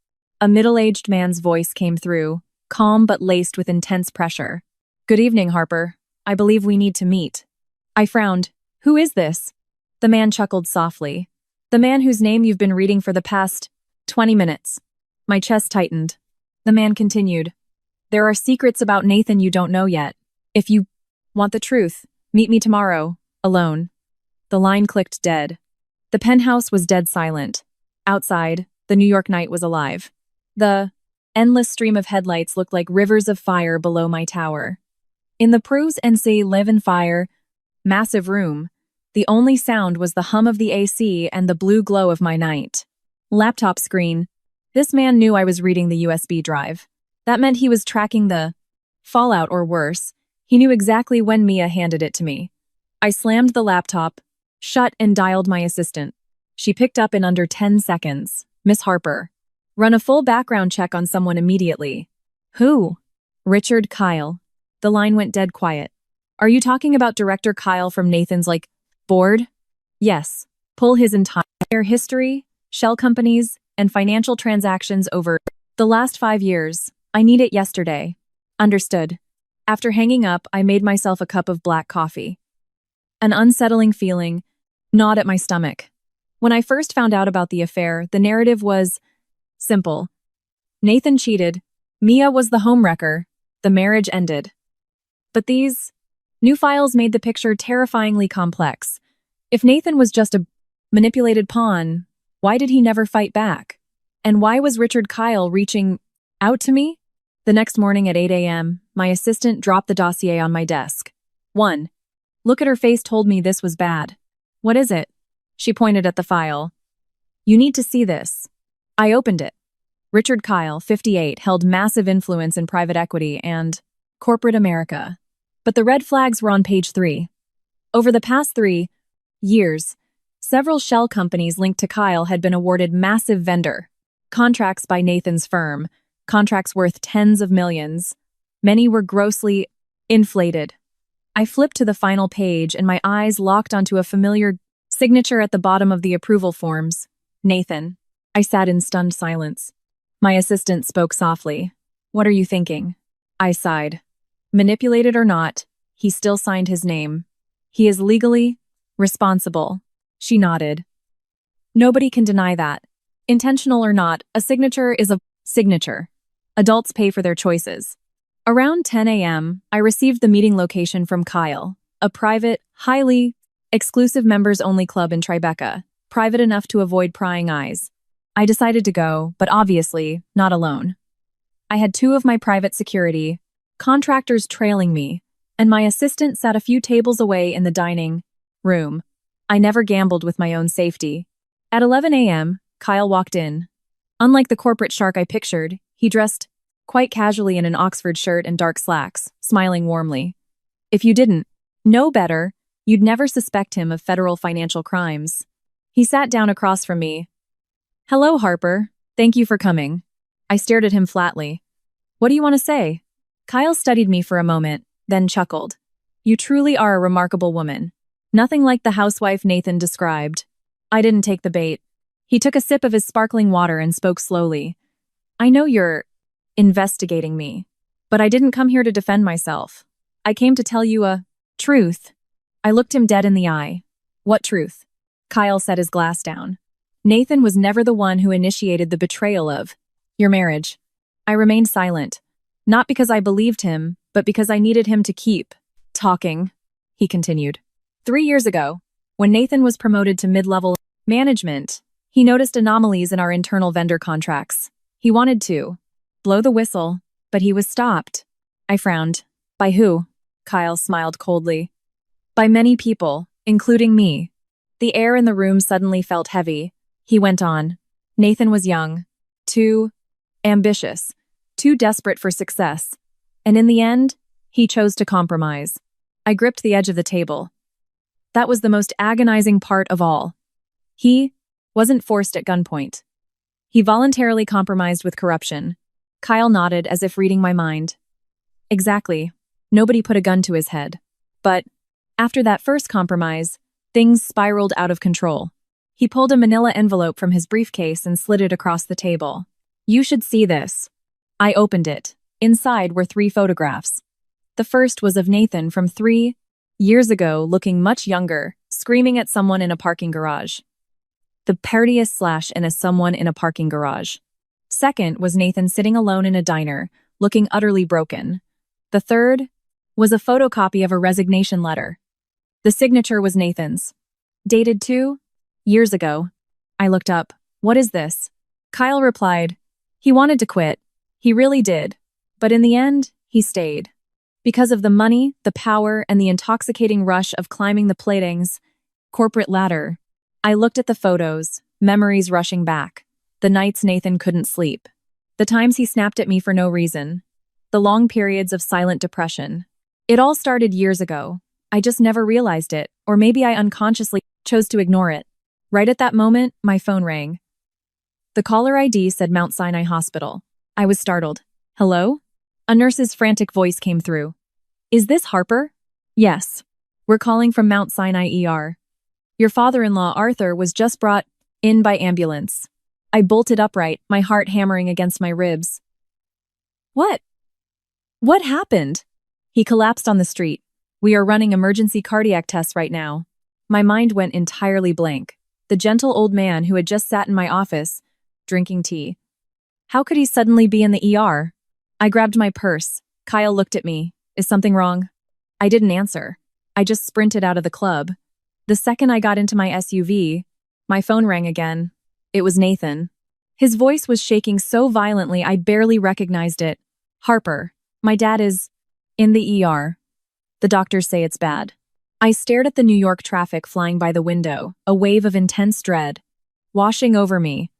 A middle-aged man's voice came through, calm but laced with intense pressure. Good evening, Harper. I believe we need to meet. I frowned. Who is this? The man chuckled softly. The man whose name you've been reading for the past 20 minutes. My chest tightened. The man continued. There are secrets about Nathan you don't know yet. If you want the truth, meet me tomorrow, alone. The line clicked dead. The penthouse was dead silent. Outside, the New York night was alive. The endless stream of headlights looked like rivers of fire below my tower. In the Prus NC Live and Fire massive room, the only sound was the hum of the AC and the blue glow of my night laptop screen. This man knew I was reading the USB drive. That meant he was tracking the fallout, or worse. He knew exactly when Mia handed it to me. I slammed the laptop shut and dialed my assistant. She picked up in under 10 seconds. Miss Harper. Run a full background check on someone immediately. Who? Richard Kyle. The line went dead quiet. Are you talking about Director Kyle from Nathan's, board? Yes. Pull his entire history, shell companies, and financial transactions over the last 5 years. I need it yesterday. Understood. After hanging up, I made myself a cup of black coffee. An unsettling feeling gnawed at my stomach. When I first found out about the affair, the narrative was simple. Nathan cheated. Mia was the homewrecker. The marriage ended. But these new files made the picture terrifyingly complex. If Nathan was just a manipulated pawn, why did he never fight back? And why was Richard Kyle reaching out to me? The next morning at 8 a.m., my assistant dropped the dossier on my desk. 1. Look at her face told me this was bad. What is it? She pointed at the file. You need to see this. I opened it. Richard Kyle, 58, held massive influence in private equity and corporate America. But the red flags were on page 3. Over the past 3 years, several shell companies linked to Kyle had been awarded massive vendor contracts by Nathan's firm, contracts worth tens of millions. Many were grossly inflated. I flipped to the final page and my eyes locked onto a familiar signature at the bottom of the approval forms. Nathan. I sat in stunned silence. My assistant spoke softly. What are you thinking? I sighed. Manipulated or not, he still signed his name. He is legally responsible. She nodded. Nobody can deny that. Intentional or not, a signature is a signature. Adults pay for their choices. Around 10 a.m., I received the meeting location from Kyle, a private, highly exclusive members-only club in Tribeca, private enough to avoid prying eyes. I decided to go, but obviously, not alone. I had 2 of my private security contractors trailing me, and my assistant sat a few tables away in the dining room. I never gambled with my own safety. At 11 a.m., Kyle walked in. Unlike the corporate shark I pictured, he dressed quite casually in an Oxford shirt and dark slacks, smiling warmly. If you didn't know better, you'd never suspect him of federal financial crimes. He sat down across from me. Hello, Harper. Thank you for coming. I stared at him flatly. What do you want to say? Kyle studied me for a moment, then chuckled. You truly are a remarkable woman. Nothing like the housewife Nathan described. I didn't take the bait. He took a sip of his sparkling water and spoke slowly. I know you're investigating me, but I didn't come here to defend myself. I came to tell you a truth. I looked him dead in the eye. What truth? Kyle set his glass down. Nathan was never the one who initiated the betrayal of your marriage. I remained silent, not because I believed him, but because I needed him to keep talking, he continued. 3 years ago, when Nathan was promoted to mid-level management, he noticed anomalies in our internal vendor contracts. He wanted to blow the whistle, but he was stopped. I frowned. By who? Kyle smiled coldly. By many people, including me. The air in the room suddenly felt heavy. He went on. Nathan was young, too ambitious, too desperate for success. And in the end, he chose to compromise. I gripped the edge of the table. That was the most agonizing part of all. He wasn't forced at gunpoint. He voluntarily compromised with corruption. Kyle nodded as if reading my mind. Exactly. Nobody put a gun to his head. But after that first compromise, things spiraled out of control. He pulled a manila envelope from his briefcase and slid it across the table. You should see this. I opened it. Inside were 3 photographs. The first was of Nathan from 3 years ago, looking much younger, screaming at someone in a parking garage. The prettiest slash in a someone in a parking garage. Second was Nathan sitting alone in a diner, looking utterly broken. The third was a photocopy of a resignation letter. The signature was Nathan's. Dated 2 years ago. I looked up. What is this? Kyle replied. He wanted to quit. He really did. But in the end, he stayed. Because of the money, the power, and the intoxicating rush of climbing the Plating's corporate ladder. I looked at the photos, memories rushing back. The nights Nathan couldn't sleep. The times he snapped at me for no reason. The long periods of silent depression. It all started years ago. I just never realized it, or maybe I unconsciously chose to ignore it. Right at that moment, my phone rang. The caller ID said Mount Sinai Hospital. I was startled. Hello? A nurse's frantic voice came through. Is this Harper? Yes. We're calling from Mount Sinai ER. Your father-in-law, Arthur, was just brought in by ambulance. I bolted upright, my heart hammering against my ribs. What? What happened? He collapsed on the street. We are running emergency cardiac tests right now. My mind went entirely blank. The gentle old man who had just sat in my office, drinking tea. How could he suddenly be in the ER? I grabbed my purse. Kyle looked at me. Is something wrong? I didn't answer. I just sprinted out of the club. The second I got into my SUV, my phone rang again. It was Nathan. His voice was shaking so violently I barely recognized it. Harper, my dad is in the ER. The doctors say it's bad. I stared at the New York traffic flying by the window, a wave of intense dread washing over me.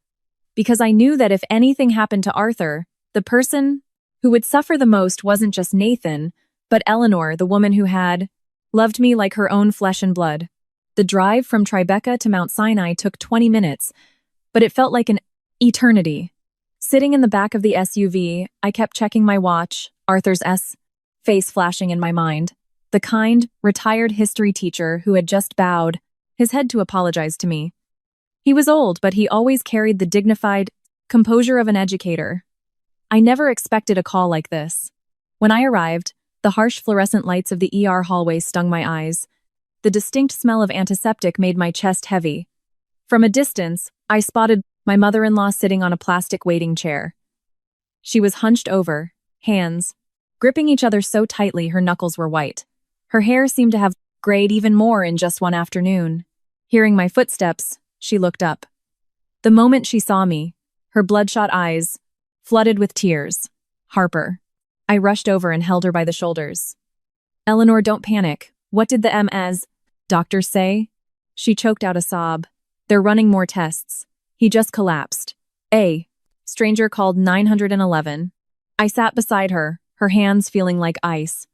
Because I knew that if anything happened to Arthur, the person who would suffer the most wasn't just Nathan, but Eleanor, the woman who had loved me like her own flesh and blood. The drive from Tribeca to Mount Sinai took 20 minutes, but it felt like an eternity. Sitting in the back of the SUV, I kept checking my watch, Arthur's face flashing in my mind. The kind, retired history teacher who had just bowed his head to apologize to me. He was old, but he always carried the dignified composure of an educator. I never expected a call like this. When I arrived, the harsh fluorescent lights of the ER hallway stung my eyes. The distinct smell of antiseptic made my chest heavy. From a distance, I spotted my mother-in-law sitting on a plastic waiting chair. She was hunched over, hands gripping each other so tightly her knuckles were white. Her hair seemed to have grayed even more in just one afternoon. Hearing my footsteps, she looked up. The moment she saw me, her bloodshot eyes flooded with tears. Harper. I rushed over and held her by the shoulders. Eleanor, don't panic. What did the MS doctors say? She choked out a sob. They're running more tests. He just collapsed. Stranger called 911. I sat beside her, her hands feeling like ice.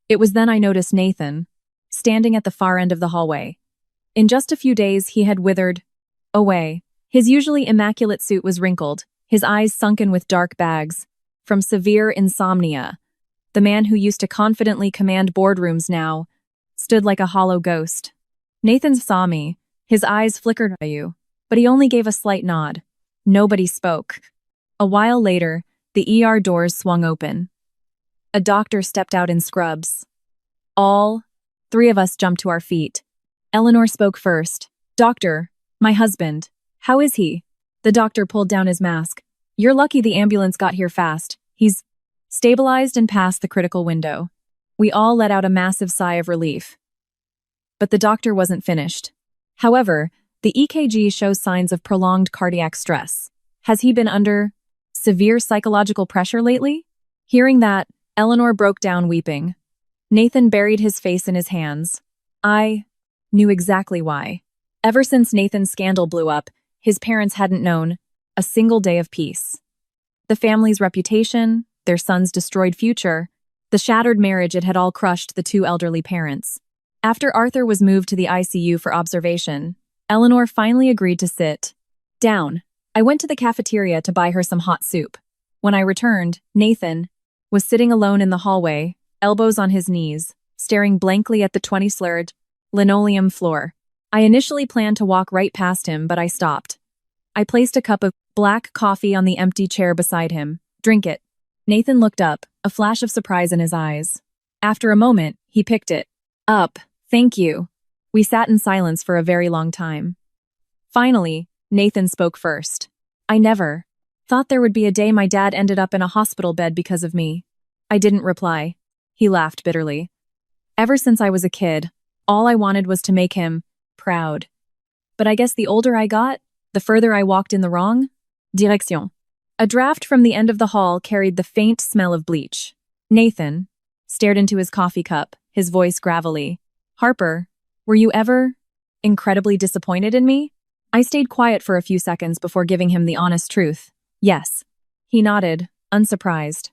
It was then I noticed Nathan, standing at the far end of the hallway. In just a few days, he had withered away. His usually immaculate suit was wrinkled, his eyes sunken with dark bags from severe insomnia. The man who used to confidently command boardrooms now stood like a hollow ghost. Nathan saw me. His eyes flickered at you, but he only gave a slight nod. Nobody spoke. A while later, the ER doors swung open. A doctor stepped out in scrubs. All three of us jumped to our feet. Eleanor spoke first. Doctor, my husband. How is he? The doctor pulled down his mask. You're lucky the ambulance got here fast. He's stabilized and past the critical window. We all let out a massive sigh of relief. But the doctor wasn't finished. However, the EKG shows signs of prolonged cardiac stress. Has he been under severe psychological pressure lately? Hearing that, Eleanor broke down weeping. Nathan buried his face in his hands. I knew exactly why. Ever since Nathan's scandal blew up, his parents hadn't known a single day of peace. The family's reputation, their son's destroyed future, the shattered marriage it had all crushed the two elderly parents. After Arthur was moved to the ICU for observation, Eleanor finally agreed to sit down. I went to the cafeteria to buy her some hot soup. When I returned, Nathan was sitting alone in the hallway, elbows on his knees, staring blankly at the 20-slurred linoleum floor. I initially planned to walk right past him, but I stopped. I placed a cup of black coffee on the empty chair beside him. Drink it. Nathan looked up, a flash of surprise in his eyes. After a moment, he picked it up. Thank you. We sat in silence for a very long time. Finally, Nathan spoke first. I never thought there would be a day my dad ended up in a hospital bed because of me. I didn't reply. He laughed bitterly. Ever since I was a kid, all I wanted was to make him proud. But I guess the older I got, the further I walked in the wrong direction. A draft from the end of the hall carried the faint smell of bleach. Nathan stared into his coffee cup, his voice gravelly. Harper, were you ever incredibly disappointed in me? I stayed quiet for a few seconds before giving him the honest truth. Yes. He nodded, unsurprised.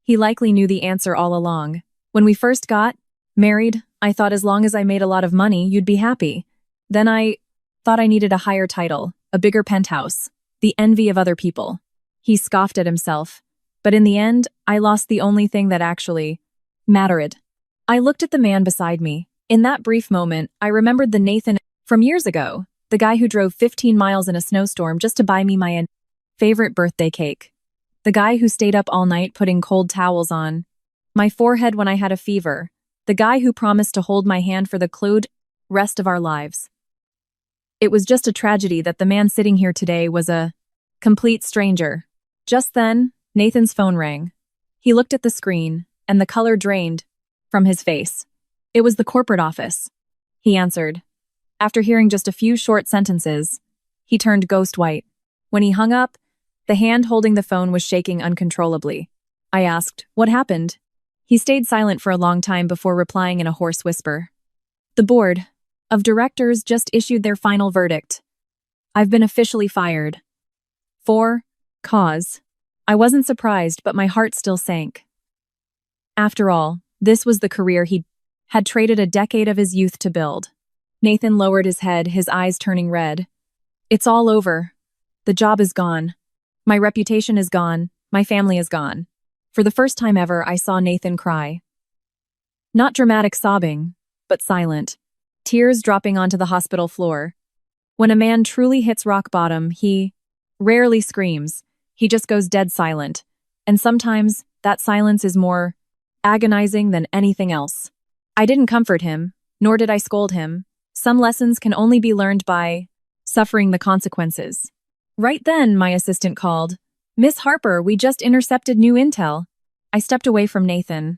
He likely knew the answer all along. When we first got married, I thought as long as I made a lot of money, you'd be happy. Then I thought I needed a higher title, a bigger penthouse. the envy of other people. He scoffed at himself. But in the end, I lost the only thing that actually mattered. I looked at the man beside me. In that brief moment, I remembered the Nathan from years ago, the guy who drove 15 miles in a snowstorm just to buy me my favorite birthday cake. The guy who stayed up all night putting cold towels on my forehead when I had a fever. The guy who promised to hold my hand for the rest of our lives. It was just a tragedy that the man sitting here today was a complete stranger. Just then, Nathan's phone rang. He looked at the screen, and the color drained from his face. It was the corporate office. He answered. After hearing just a few short sentences, he turned ghost white. When he hung up, the hand holding the phone was shaking uncontrollably. I asked, "What happened?" He stayed silent for a long time before replying in a hoarse whisper. "The board of directors just issued their final verdict. I've been officially fired. For cause." I wasn't surprised, but my heart still sank. After all, this was the career he had traded a decade of his youth to build. Nathan lowered his head, his eyes turning red. "It's all over. The job is gone. My reputation is gone. My family is gone." For the first time ever, I saw Nathan cry. Not dramatic sobbing, but silent. Tears dropping onto the hospital floor. When a man truly hits rock bottom, he rarely screams. He just goes dead silent. And sometimes, that silence is more agonizing than anything else. I didn't comfort him, nor did I scold him. Some lessons can only be learned by suffering the consequences. Right then, my assistant called. "Miss Harper, we just intercepted new intel." I stepped away from Nathan.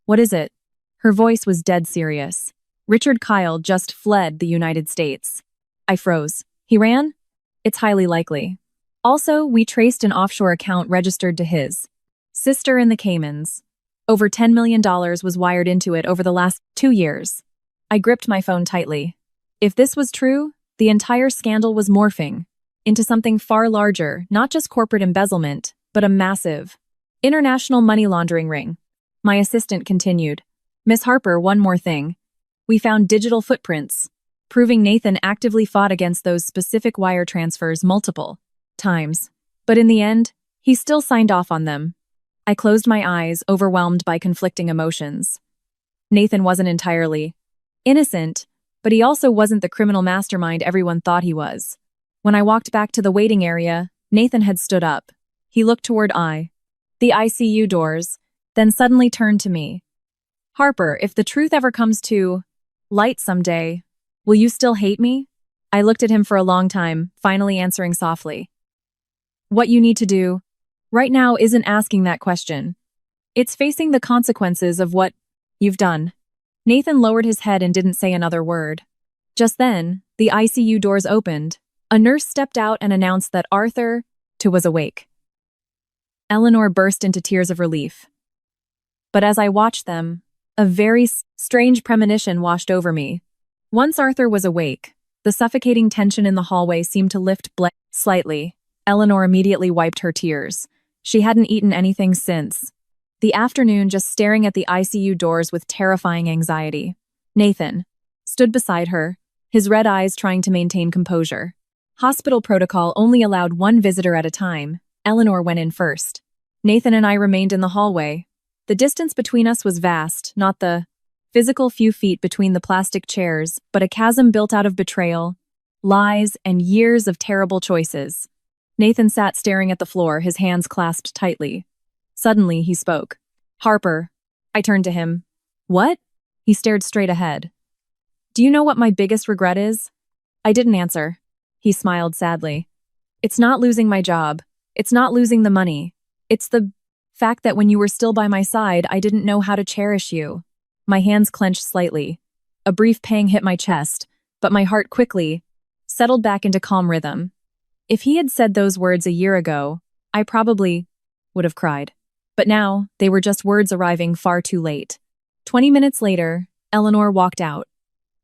"What is it?" Her voice was dead serious. "Richard Kyle just fled the United States." I froze. "He ran?" "It's highly likely. Also, we traced an offshore account registered to his sister in the Caymans. Over $10 million was wired into it over the last 2 years. I gripped my phone tightly. If this was true, the entire scandal was morphing into something far larger, not just corporate embezzlement, but a massive international money laundering ring. My assistant continued. "Miss Harper, one more thing. We found digital footprints, proving Nathan actively fought against those specific wire transfers multiple times. But in the end, he still signed off on them." I closed my eyes, overwhelmed by conflicting emotions. Nathan wasn't entirely innocent, but he also wasn't the criminal mastermind everyone thought he was. When I walked back to the waiting area, Nathan had stood up. He looked toward the ICU doors, then suddenly turned to me. "Harper, if the truth ever comes to light someday, will you still hate me?" I looked at him for a long time, finally answering softly. "What you need to do right now isn't asking that question. It's facing the consequences of what you've done." Nathan lowered his head and didn't say another word. Just then, the ICU doors opened. A nurse stepped out and announced that Arthur was awake. Eleanor burst into tears of relief. But as I watched them, a very strange premonition washed over me. Once Arthur was awake, the suffocating tension in the hallway seemed to lift slightly. Eleanor immediately wiped her tears. She hadn't eaten anything since the afternoon, just staring at the ICU doors with terrifying anxiety. Nathan stood beside her, his red eyes trying to maintain composure. Hospital protocol only allowed one visitor at a time. Eleanor went in first. Nathan and I remained in the hallway. The distance between us was vast, not the physical few feet between the plastic chairs, but a chasm built out of betrayal, lies, and years of terrible choices. Nathan sat staring at the floor, his hands clasped tightly. Suddenly, he spoke. "Harper." I turned to him. "What?" He stared straight ahead. "Do you know what my biggest regret is?" I didn't answer. He smiled sadly. "It's not losing my job. It's not losing the money. It's the fact that when you were still by my side, I didn't know how to cherish you." My hands clenched slightly. A brief pang hit my chest, but my heart quickly settled back into calm rhythm. If he had said those words a year ago, I probably would have cried. But now, they were just words arriving far too late. 20 minutes later, Eleanor walked out.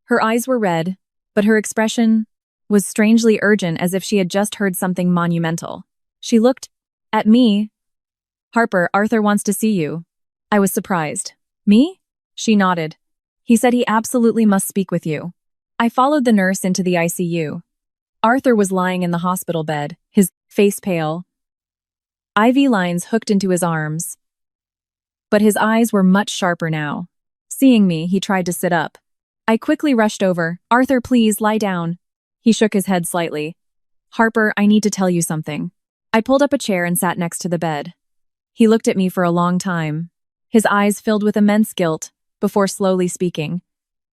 Her eyes were red, but her expression was strangely urgent, as if she had just heard something monumental. She looked at me. "Harper, Arthur wants to see you." I was surprised. "Me?" She nodded. "He said he absolutely must speak with you." I followed the nurse into the ICU. Arthur was lying in the hospital bed, his face pale, IV lines hooked into his arms. But his eyes were much sharper now. Seeing me, he tried to sit up. I quickly rushed over. "Arthur, please, lie down." He shook his head slightly. "Harper, I need to tell you something." I pulled up a chair and sat next to the bed. He looked at me for a long time, his eyes filled with immense guilt, before slowly speaking.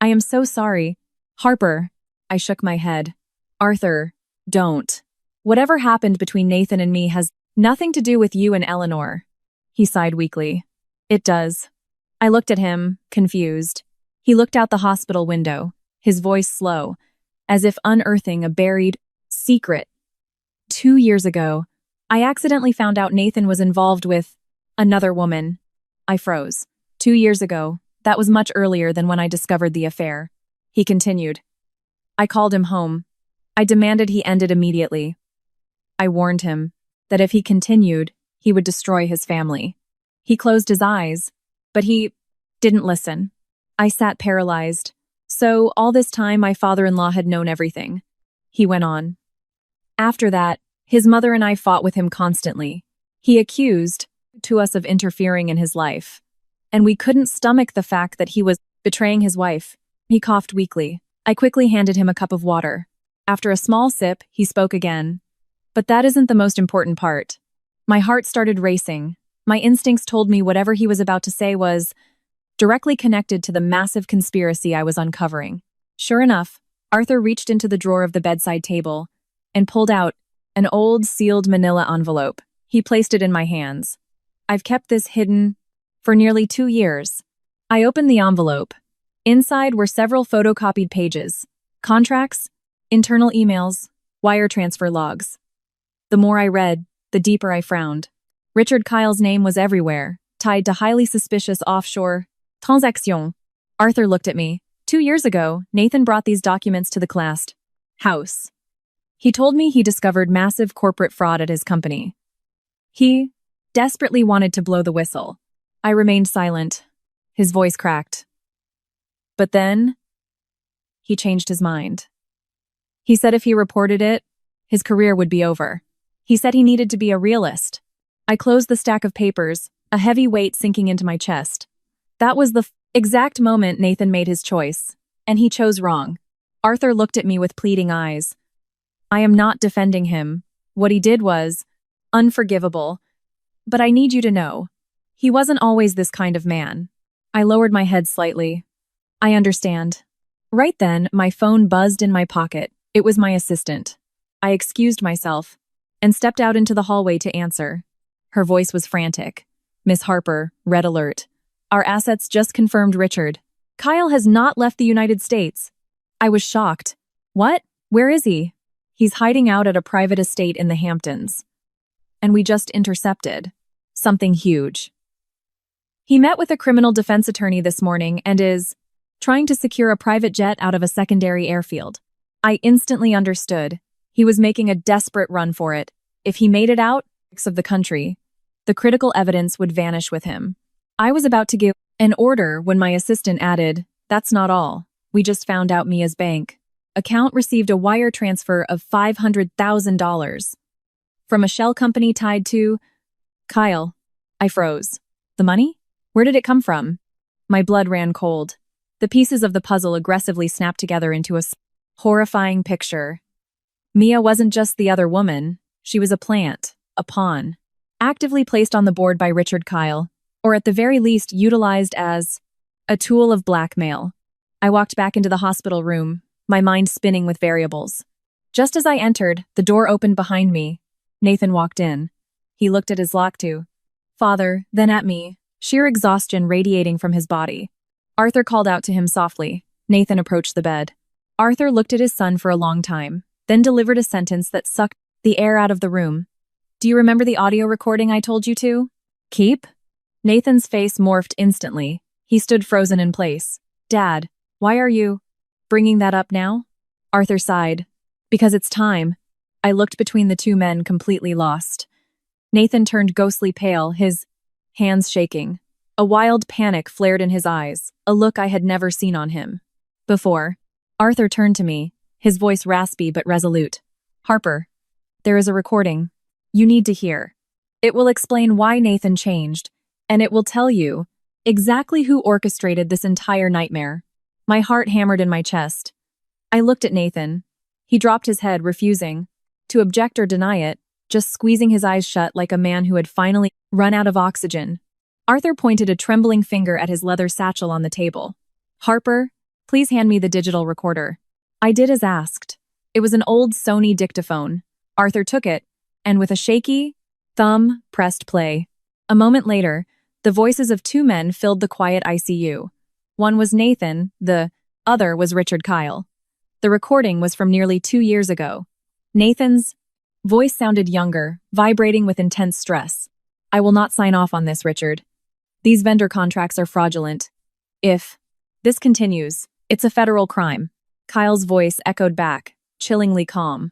"I am so sorry. Harper." I shook my head. "Arthur, don't. Whatever happened between Nathan and me has nothing to do with you and Eleanor." He sighed weakly. "It does." I looked at him, confused. He looked out the hospital window, his voice slow, as if unearthing a buried secret. 2 years ago, I accidentally found out Nathan was involved with another woman. I froze. 2 years ago, that was much earlier than when I discovered the affair. He continued. I called him home. I demanded he ended immediately. I warned him that if he continued, he would destroy his family. He closed his eyes, but he didn't listen. I sat paralyzed. "So, all this time my father-in-law had known everything," he went on. "After that, his mother and I fought with him constantly. He accused to us of interfering in his life, and we couldn't stomach the fact that he was betraying his wife." He coughed weakly. I quickly handed him a cup of water. After a small sip, he spoke again. "But that isn't the most important part." My heart started racing. My instincts told me whatever he was about to say was directly connected to the massive conspiracy I was uncovering. Sure enough, Arthur reached into the drawer of the bedside table and pulled out an old sealed manila envelope. He placed it in my hands. "I've kept this hidden for nearly 2 years." I opened the envelope. Inside were several photocopied pages, contracts, internal emails, wire transfer logs. The more I read, the deeper I frowned. Richard Kyle's name was everywhere, tied to highly suspicious offshore transactions. Arthur looked at me. 2 years ago, Nathan brought these documents to the class house. He told me he discovered massive corporate fraud at his company. He desperately wanted to blow the whistle. I remained silent. His voice cracked. But then, he changed his mind. He said if he reported it, his career would be over. He said he needed to be a realist. I closed the stack of papers, a heavy weight sinking into my chest. That was the exact moment Nathan made his choice, and he chose wrong. Arthur looked at me with pleading eyes. I am not defending him. What he did was unforgivable. But I need you to know, he wasn't always this kind of man. I lowered my head slightly. I understand. Right then, my phone buzzed in my pocket. It was my assistant. I excused myself and stepped out into the hallway to answer. Her voice was frantic. "Miss Harper, red alert. Our assets just confirmed Richard. Kyle has not left the United States." I was shocked. "What? Where is he?" "He's hiding out at a private estate in the Hamptons. And we just intercepted something huge. He met with a criminal defense attorney this morning and is trying to secure a private jet out of a secondary airfield." I instantly understood. He was making a desperate run for it. If he made it out of the country, the critical evidence would vanish with him. I was about to give an order when my assistant added, "That's not all. We just found out Mia's bank account received a wire transfer of $500,000 from a shell company tied to Kyle." I froze. "The money? Where did it come from?" My blood ran cold. The pieces of the puzzle aggressively snapped together into a horrifying picture. Mia wasn't just the other woman. She was a plant, a pawn, actively placed on the board by Richard Kyle, or at the very least utilized as a tool of blackmail. I walked back into the hospital room, my mind spinning with variables. Just as I entered, the door opened behind me. Nathan walked in. He looked at his lock-to father, then at me, sheer exhaustion radiating from his body. Arthur called out to him softly. Nathan approached the bed. Arthur looked at his son for a long time, then delivered a sentence that sucked the air out of the room. "Do you remember the audio recording I told you to keep?" Nathan's face morphed instantly. He stood frozen in place. "Dad, why are you bringing that up now?" Arthur sighed. "Because it's time." I looked between the two men, completely lost. Nathan turned ghostly pale, his hands shaking. A wild panic flared in his eyes, a look I had never seen on him before. Arthur turned to me, his voice raspy but resolute. "Harper, There is a recording. You need to hear. It will explain why Nathan changed, and it will tell you exactly who orchestrated this entire nightmare. My heart hammered in my chest. I looked at Nathan. He dropped his head, refusing to object or deny it, just squeezing his eyes shut like a man who had finally run out of oxygen. Arthur pointed a trembling finger at his leather satchel on the table. Harper, please hand me the digital recorder. I did as asked. It was an old Sony dictaphone. Arthur took it, and with a shaky thumb, pressed play. A moment later, the voices of two men filled the quiet ICU. One was Nathan, the other was Richard Kyle. The recording was from nearly 2 years ago. Nathan's voice sounded younger, vibrating with intense stress. I will not sign off on this, Richard. These vendor contracts are fraudulent. If this continues, it's a federal crime. Kyle's voice echoed back, chillingly calm.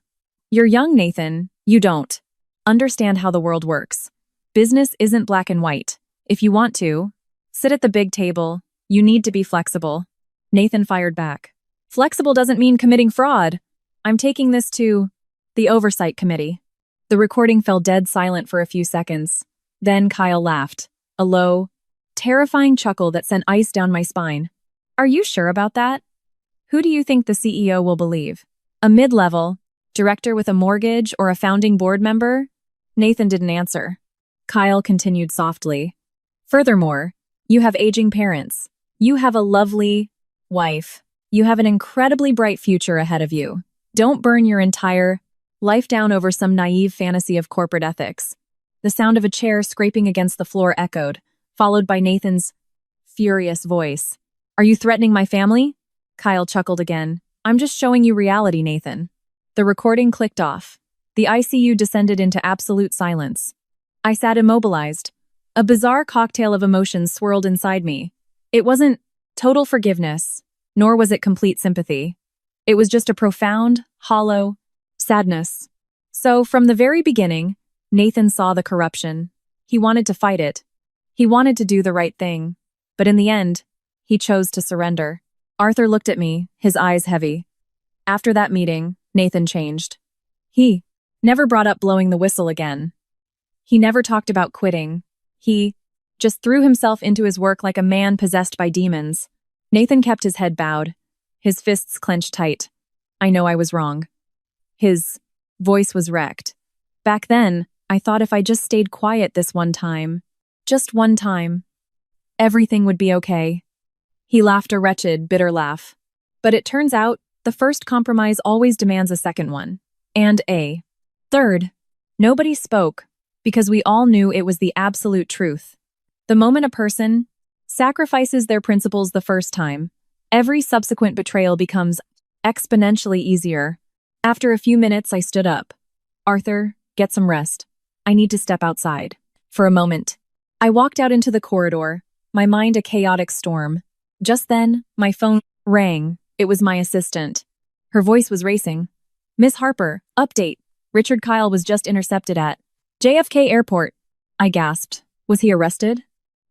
You're young, Nathan. You don't understand how the world works. Business isn't black and white. If you want to sit at the big table, you need to be flexible. Nathan fired back. Flexible doesn't mean committing fraud. I'm taking this to the oversight committee. The recording fell dead silent for a few seconds. Then Kyle laughed, a low, terrifying chuckle that sent ice down my spine. Are you sure about that? Who do you think the CEO will believe? A mid-level director with a mortgage or a founding board member? Nathan didn't answer. Kyle continued softly. Furthermore, you have aging parents. You have a lovely wife. You have an incredibly bright future ahead of you. Don't burn your entire life down over some naive fantasy of corporate ethics. The sound of a chair scraping against the floor echoed, followed by Nathan's furious voice. Are you threatening my family? Kyle chuckled again. I'm just showing you reality, Nathan. The recording clicked off. The ICU descended into absolute silence. I sat immobilized. A bizarre cocktail of emotions swirled inside me. It wasn't total forgiveness, nor was it complete sympathy. It was just a profound, hollow sadness. So, from the very beginning, Nathan saw the corruption. He wanted to fight it. He wanted to do the right thing. But in the end, he chose to surrender. Arthur looked at me, his eyes heavy. After that meeting, Nathan changed. He never brought up blowing the whistle again. He never talked about quitting. He just threw himself into his work like a man possessed by demons. Nathan kept his head bowed, his fists clenched tight. I know I was wrong. His voice was wrecked. Back then, I thought if I just stayed quiet this one time, just one time, everything would be okay. He laughed a wretched, bitter laugh. But it turns out, the first compromise always demands a second one. And a third. Nobody spoke, because we all knew it was the absolute truth. The moment a person sacrifices their principles the first time, every subsequent betrayal becomes exponentially easier. After a few minutes, I stood up. Arthur, get some rest. I need to step outside. For a moment. I walked out into the corridor, my mind a chaotic storm. Just then, my phone rang. It was my assistant. Her voice was racing. Miss Harper, update. Richard Kyle was just intercepted at JFK Airport. I gasped. Was he arrested?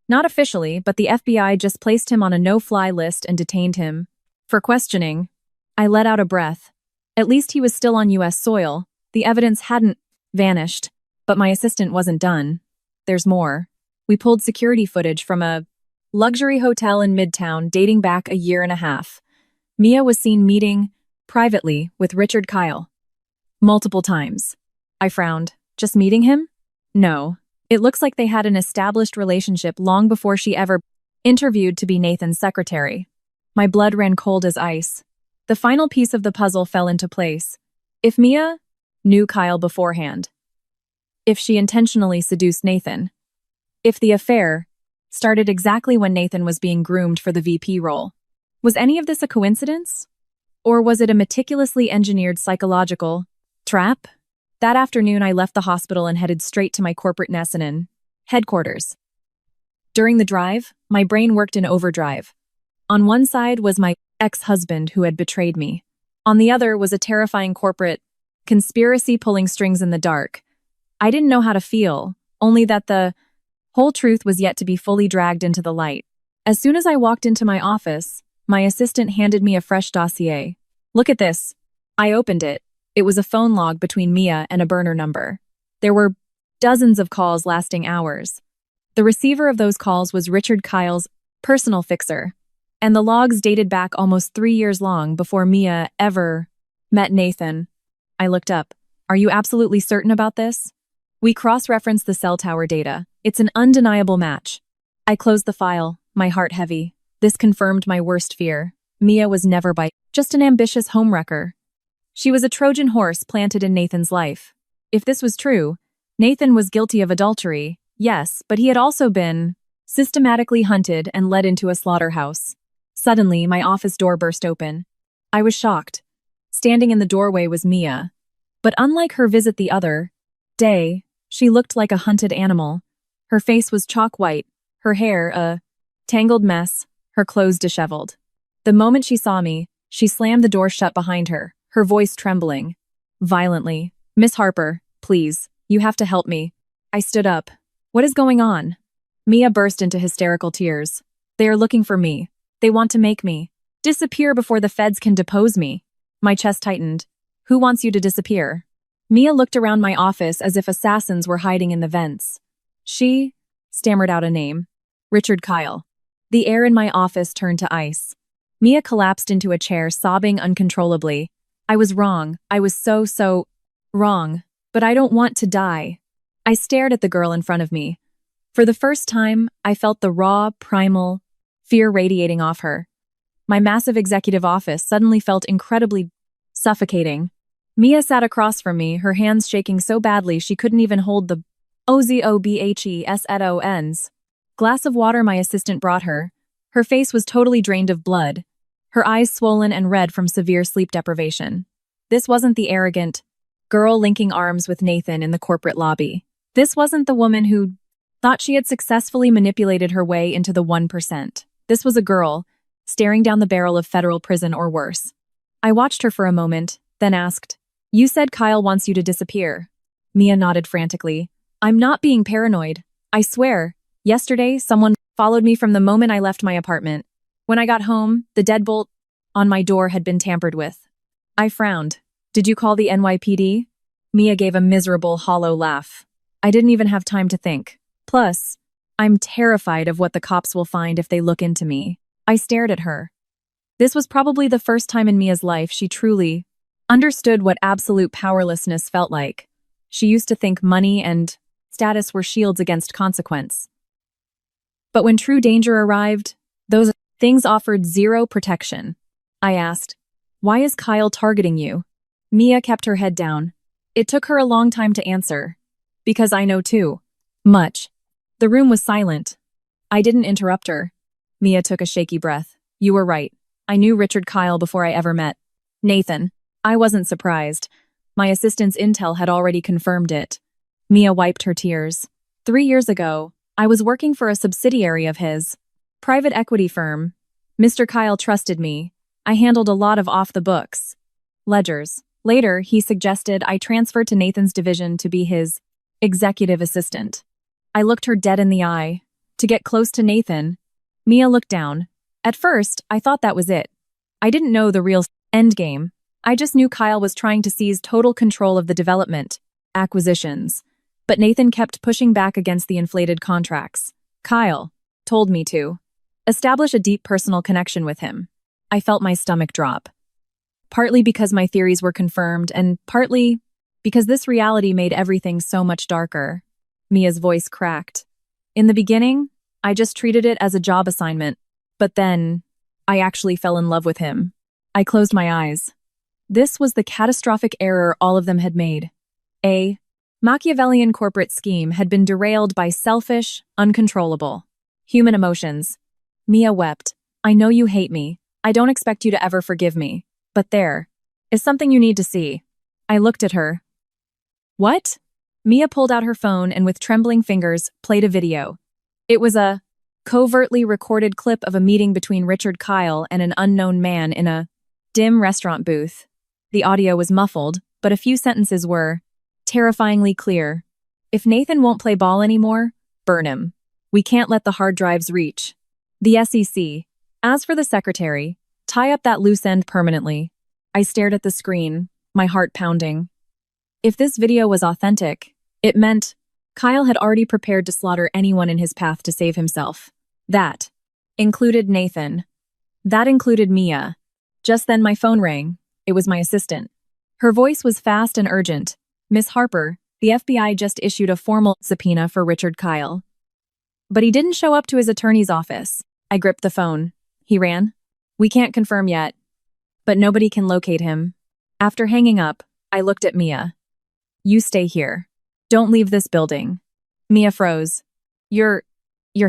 Not officially, but the FBI just placed him on a no-fly list and detained him. For questioning, I let out a breath. At least he was still on U.S. soil. The evidence hadn't vanished. But my assistant wasn't done. There's more. We pulled security footage from a luxury hotel in Midtown dating back 1.5 years. Mia was seen meeting privately with Richard Kyle. Multiple times. I frowned. Just meeting him? No. It looks like they had an established relationship long before she ever interviewed to be Nathan's secretary. My blood ran cold as ice. The final piece of the puzzle fell into place. If Mia knew Kyle beforehand, if she intentionally seduced Nathan, if the affair started exactly when Nathan was being groomed for the VP role, was any of this a coincidence? Or was it a meticulously engineered psychological trap? That afternoon, I left the hospital and headed straight to my corporate Nessanen headquarters. During the drive, my brain worked in overdrive. On one side was my ex-husband who had betrayed me. On the other was a terrifying corporate conspiracy pulling strings in the dark. I didn't know how to feel, only that the whole truth was yet to be fully dragged into the light. As soon as I walked into my office, my assistant handed me a fresh dossier. Look at this. I opened it. It was a phone log between Mia and a burner number. There were dozens of calls lasting hours. The receiver of those calls was Richard Kyle's personal fixer, and the logs dated back almost 3 years long before Mia ever met Nathan. I looked up. Are you absolutely certain about this? We cross-referenced the cell tower data. It's an undeniable match. I closed the file, my heart heavy. This confirmed my worst fear. Mia was never just an ambitious homewrecker. She was a Trojan horse planted in Nathan's life. If this was true, Nathan was guilty of adultery, yes, but he had also been systematically hunted and led into a slaughterhouse. Suddenly, my office door burst open. I was shocked. Standing in the doorway was Mia. But unlike her visit the other day, she looked like a hunted animal. Her face was chalk white, her hair a tangled mess, her clothes disheveled. The moment she saw me, she slammed the door shut behind her, her voice trembling violently. Miss Harper, please, you have to help me. I stood up. What is going on? Mia burst into hysterical tears. They are looking for me. They want to make me disappear before the feds can depose me. My chest tightened. Who wants you to disappear? Mia looked around my office as if assassins were hiding in the vents. She stammered out a name. Richard Kyle. The air in my office turned to ice. Mia collapsed into a chair, sobbing uncontrollably. I was wrong. I was so wrong. But I don't want to die. I stared at the girl in front of me. For the first time, I felt the raw, primal fear radiating off her. My massive executive office suddenly felt incredibly suffocating. Mia sat across from me, her hands shaking so badly she couldn't even hold the OZOBHESETONs. Glass of water my assistant brought her. Her face was totally drained of blood, her eyes swollen and red from severe sleep deprivation. This wasn't the arrogant girl linking arms with Nathan in the corporate lobby. This wasn't the woman who thought she had successfully manipulated her way into the 1%. This was a girl, staring down the barrel of federal prison or worse. I watched her for a moment, then asked, "You said Kyle wants you to disappear." Mia nodded frantically. "I'm not being paranoid. I swear. Yesterday, someone followed me from the moment I left my apartment. When I got home, the deadbolt on my door had been tampered with." I frowned. "Did you call the NYPD?" Mia gave a miserable, hollow laugh. "I didn't even have time to think. Plus, I'm terrified of what the cops will find if they look into me." I stared at her. This was probably the first time in Mia's life she truly understood what absolute powerlessness felt like. She used to think money and status were shields against consequence. But when true danger arrived, those things offered zero protection. I asked, "Why is Kyle targeting you?" Mia kept her head down. It took her a long time to answer. "Because I know too. Much." The room was silent. I didn't interrupt her. Mia took a shaky breath. "You were right. I knew Richard Kyle before I ever met Nathan." I wasn't surprised. My assistant's intel had already confirmed it. Mia wiped her tears. 3 years ago, I was working for a subsidiary of his private equity firm. Mr. Kyle trusted me. I handled a lot of off-the-books ledgers. Later, he suggested I transfer to Nathan's division to be his executive assistant. I looked her dead in the eye. To get close to Nathan, Mia looked down. At first, I thought that was it. I didn't know the real endgame. I just knew Kyle was trying to seize total control of the development, acquisitions. But Nathan kept pushing back against the inflated contracts. Kyle told me to establish a deep personal connection with him. I felt my stomach drop. Partly because my theories were confirmed, and partly because this reality made everything so much darker. Mia's voice cracked. In the beginning, I just treated it as a job assignment. But then, I actually fell in love with him. I closed my eyes. This was the catastrophic error all of them had made. A Machiavellian corporate scheme had been derailed by selfish, uncontrollable human emotions. Mia wept. "I know you hate me. I don't expect you to ever forgive me. But there is something you need to see." I looked at her. "What?" Mia pulled out her phone and with trembling fingers played a video. It was a covertly recorded clip of a meeting between Richard Kyle and an unknown man in a dim restaurant booth. The audio was muffled, but a few sentences were terrifyingly clear. "If Nathan won't play ball anymore, burn him. We can't let the hard drives reach the SEC. As for the secretary, tie up that loose end permanently." I stared at the screen. my heart pounding. If this video was authentic, it meant Kyle had already prepared to slaughter anyone in his path to save himself. That included Nathan. That included Mia. Just then my phone rang. It was my assistant. Her voice was fast and urgent. "Miss Harper, the FBI just issued a formal subpoena for Richard Kyle." But he didn't show up to his attorney's office. I gripped the phone. He ran. "We can't confirm yet, but nobody can locate him." After hanging up, I looked at Mia. "You stay here. Don't leave this building." Mia froze. You're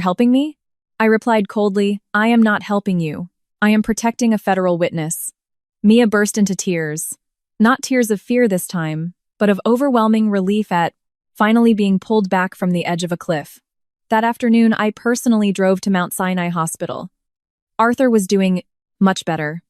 helping me?" I replied coldly, "I am not helping you. I am protecting a federal witness." Mia burst into tears. Not tears of fear this time, but of overwhelming relief at finally being pulled back from the edge of a cliff. That afternoon, I personally drove to Mount Sinai Hospital. Arthur was doing much better.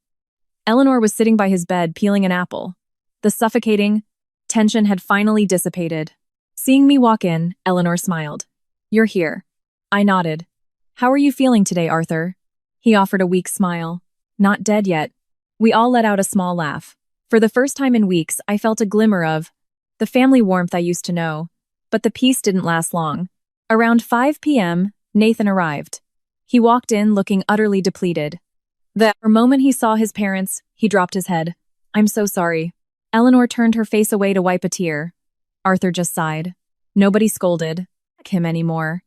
Eleanor was sitting by his bed peeling an apple. The suffocating tension had finally dissipated. Seeing me walk in, Eleanor smiled. "You're here." I nodded. "How are you feeling today, Arthur?" He offered a weak smile. "Not dead yet." We all let out a small laugh. For the first time in weeks, I felt a glimmer of the family warmth I used to know. But the peace didn't last long. Around 5 p.m., Nathan arrived. He walked in looking utterly depleted. The moment he saw his parents, he dropped his head. "I'm so sorry." Eleanor turned her face away to wipe a tear. Arthur just sighed. Nobody scolded him anymore.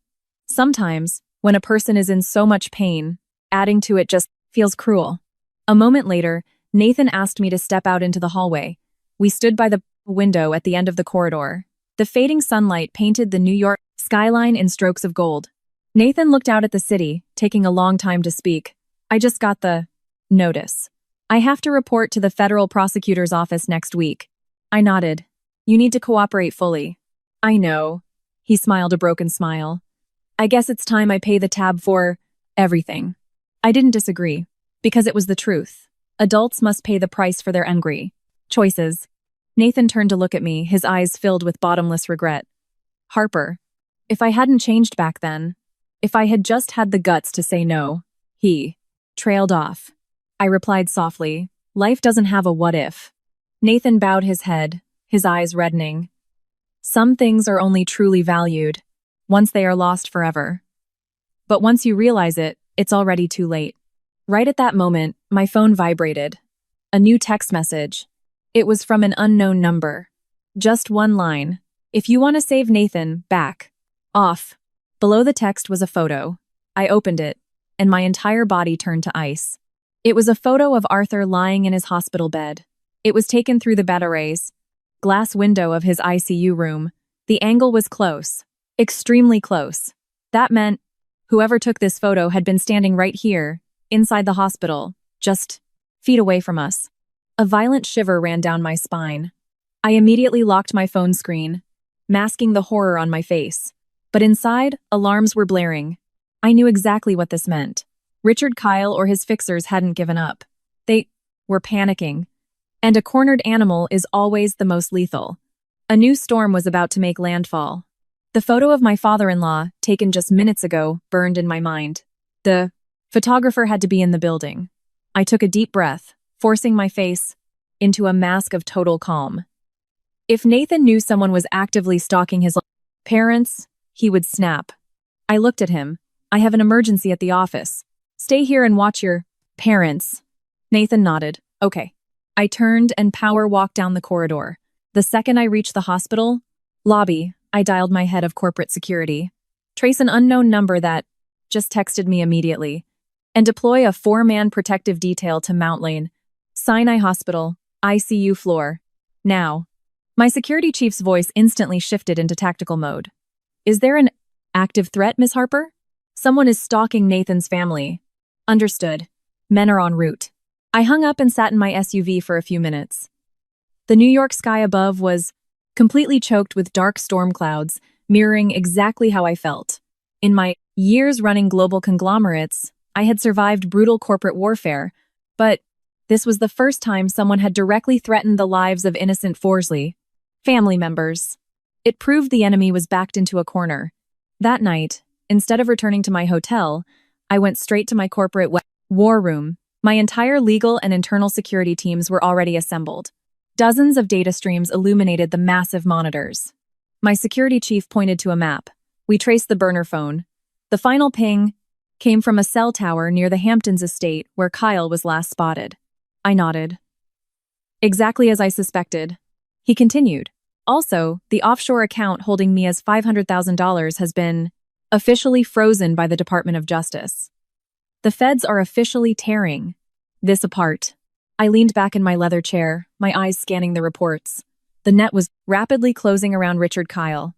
Sometimes, when a person is in so much pain, adding to it just feels cruel. A moment later, Nathan asked me to step out into the hallway. We stood by the window at the end of the corridor. The fading sunlight painted the New York skyline in strokes of gold. Nathan looked out at the city, taking a long time to speak. "I just got the notice. I have to report to the federal prosecutor's office next week." I nodded. "You need to cooperate fully." "I know." He smiled a broken smile. "I guess it's time I pay the tab for everything." I didn't disagree, because it was the truth. Adults must pay the price for their angry choices. Nathan turned to look at me, his eyes filled with bottomless regret. "Harper, if I hadn't changed back then, if I had just had the guts to say no." He trailed off. I replied softly, "Life doesn't have a what if." Nathan bowed his head, his eyes reddening. "Some things are only truly valued once they are lost forever. But once you realize it, it's already too late." Right at that moment, my phone vibrated. A new text message. It was from an unknown number. Just one line. "If you want to save Nathan, back off." Below the text was a photo. I opened it, and my entire body turned to ice. It was a photo of Arthur lying in his hospital bed. It was taken through the batteries glass window of his ICU room. The angle was close. Extremely close. That meant whoever took this photo had been standing right here, inside the hospital, just feet away from us. A violent shiver ran down my spine. I immediately locked my phone screen, masking the horror on my face. But inside, alarms were blaring. I knew exactly what this meant. Richard Kyle or his fixers hadn't given up. They were panicking. And a cornered animal is always the most lethal. A new storm was about to make landfall. The photo of my father-in-law, taken just minutes ago, burned in my mind. The photographer had to be in the building. I took a deep breath, forcing my face into a mask of total calm. If Nathan knew someone was actively stalking his parents, he would snap. I looked at him. "I have an emergency at the office. Stay here and watch your parents." Nathan nodded. "Okay." I turned and power walked down the corridor. The second I reached the hospital lobby, I dialed my head of corporate security. "Trace an unknown number that just texted me immediately. And deploy a 4-man protective detail to Mount Lane, Sinai Hospital, ICU floor. Now." My security chief's voice instantly shifted into tactical mode. "Is there an active threat, Miss Harper?" "Someone is stalking Nathan's family." "Understood. Men are en route." I hung up and sat in my SUV for a few minutes. The New York sky above was completely choked with dark storm clouds, mirroring exactly how I felt. In my years running global conglomerates, I had survived brutal corporate warfare, but this was the first time someone had directly threatened the lives of innocent Forsley family members. It proved the enemy was backed into a corner. That night, instead of returning to my hotel, I went straight to my corporate war room. My entire legal and internal security teams were already assembled. Dozens of data streams illuminated the massive monitors. My security chief pointed to a map. We traced the burner phone. The final ping came from a cell tower near the Hamptons estate where Kyle was last spotted. I nodded. Exactly as I suspected. He continued. Also, the offshore account holding Mia's $500,000 has been officially frozen by the Department of Justice. The feds are officially tearing this apart. I leaned back in my leather chair, my eyes scanning the reports. The net was rapidly closing around Richard Kyle.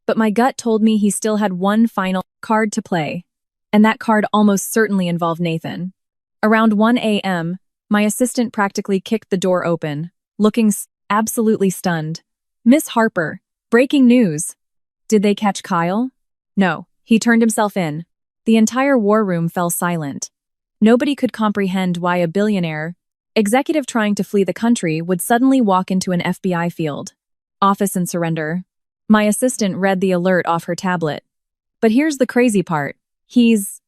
But my gut told me he still had one final card to play, and that card almost certainly involved Nathan. Around 1 a.m., my assistant practically kicked the door open, looking absolutely stunned. "Miss Harper, breaking news." Did they catch Kyle? No, he turned himself in. The entire war room fell silent. Nobody could comprehend why a billionaire, executive trying to flee the country, would suddenly walk into an FBI field. Office and surrender. My assistant read the alert off her tablet. But here's the crazy part. He's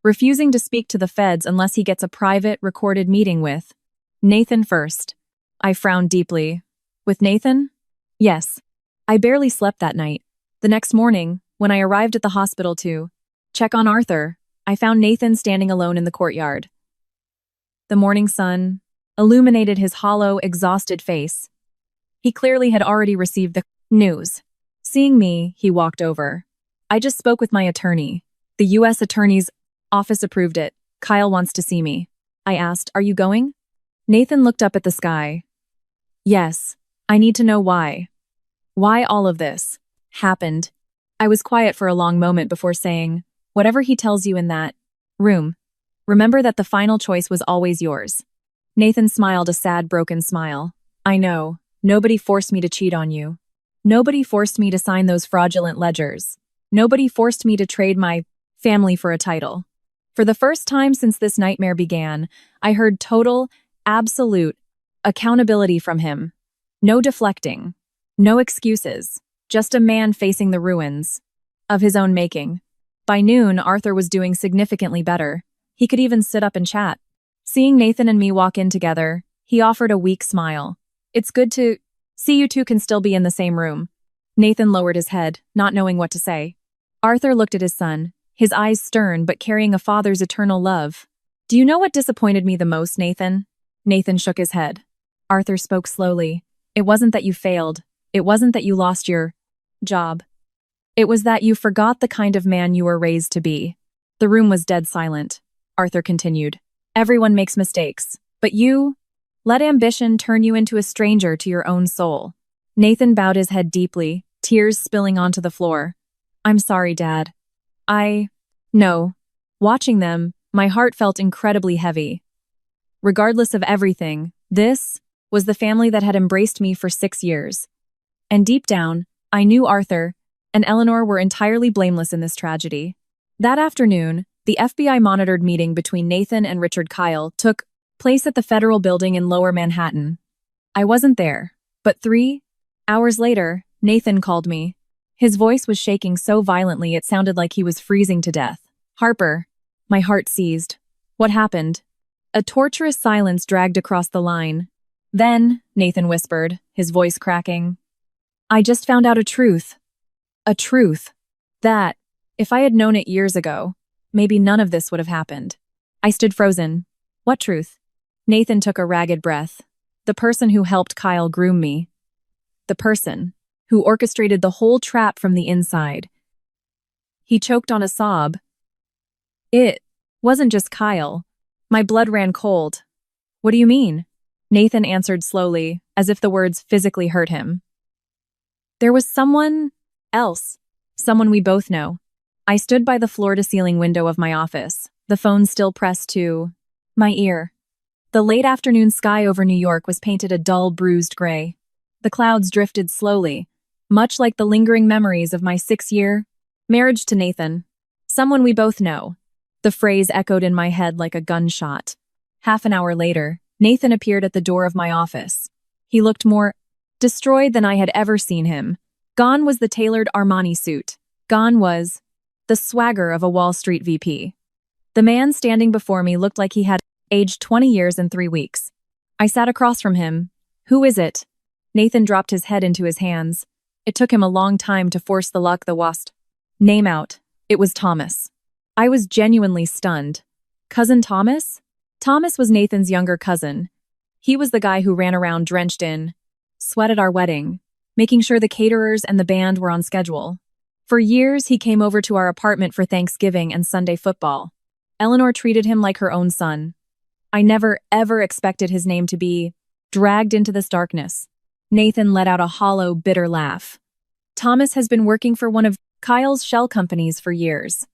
refusing to speak to the feds unless he gets a private, recorded meeting with Nathan first. I frowned deeply. With Nathan? Yes. I barely slept that night. The next morning, when I arrived at the hospital to check on Arthur, I found Nathan standing alone in the courtyard. The morning sun illuminated his hollow, exhausted face. He clearly had already received the news. Seeing me, he walked over. "I just spoke with my attorney. The U.S. Attorney's office approved it. Kyle wants to see me." I asked, "Are you going?" Nathan looked up at the sky. "Yes, I need to know why. Why all of this happened." I was quiet for a long moment before saying, "Whatever he tells you in that room, remember that the final choice was always yours." Nathan smiled a sad, broken smile. "I know. Nobody forced me to cheat on you. Nobody forced me to sign those fraudulent ledgers. Nobody forced me to trade my family for a title." For the first time since this nightmare began, I heard total, absolute accountability from him. No deflecting. No excuses. Just a man facing the ruins of his own making. By noon, Arthur was doing significantly better. He could even sit up and chat. Seeing Nathan and me walk in together, he offered a weak smile. "It's good to see you two can still be in the same room." Nathan lowered his head, not knowing what to say. Arthur looked at his son, his eyes stern but carrying a father's eternal love. "Do you know what disappointed me the most, Nathan?" Nathan shook his head. Arthur spoke slowly. "It wasn't that you failed. It wasn't that you lost your job. It was that you forgot the kind of man you were raised to be." The room was dead silent. Arthur continued. "Everyone makes mistakes, but you let ambition turn you into a stranger to your own soul." Nathan bowed his head deeply, tears spilling onto the floor. "I'm sorry, Dad. No." Watching them, my heart felt incredibly heavy. Regardless of everything, this was the family that had embraced me for 6 years. And deep down, I knew Arthur and Eleanor were entirely blameless in this tragedy. That afternoon, the FBI-monitored meeting between Nathan and Richard Kyle took place at the federal building in Lower Manhattan. I wasn't there, but 3 hours later, Nathan called me. His voice was shaking so violently it sounded like he was freezing to death. "Harper." My heart seized. "What happened?" A torturous silence dragged across the line. "Then," Nathan whispered, his voice cracking, "I just found out a truth. A truth. That, if I had known it years ago, maybe none of this would have happened." I stood frozen. "What truth?" Nathan took a ragged breath. "The person who helped Kyle groom me. The person who orchestrated the whole trap from the inside." He choked on a sob. "It wasn't just Kyle." My blood ran cold. "What do you mean?" Nathan answered slowly, as if the words physically hurt him. "There was someone else. Someone we both know." I stood by the floor-to-ceiling window of my office, the phone still pressed to my ear. The late afternoon sky over New York was painted a dull, bruised gray. The clouds drifted slowly, much like the lingering memories of my 6-year marriage to Nathan. "Someone we both know." The phrase echoed in my head like a gunshot. Half an hour later, Nathan appeared at the door of my office. He looked more destroyed than I had ever seen him. Gone was the tailored Armani suit. Gone was the swagger of a Wall Street VP. The man standing before me looked like he had aged 20 years and 3 weeks. I sat across from him. "Who is it?" Nathan dropped his head into his hands. It took him a long time to force the luck the wasp name out. It was Thomas. I was genuinely stunned. Cousin Thomas? Thomas was Nathan's younger cousin. He was the guy who ran around drenched in sweat at our wedding, making sure the caterers and the band were on schedule. For years, he came over to our apartment for Thanksgiving and Sunday football. Eleanor treated him like her own son. I never, ever expected his name to be dragged into this darkness. Nathan let out a hollow, bitter laugh. Thomas has been working for one of Kyle's shell companies for years.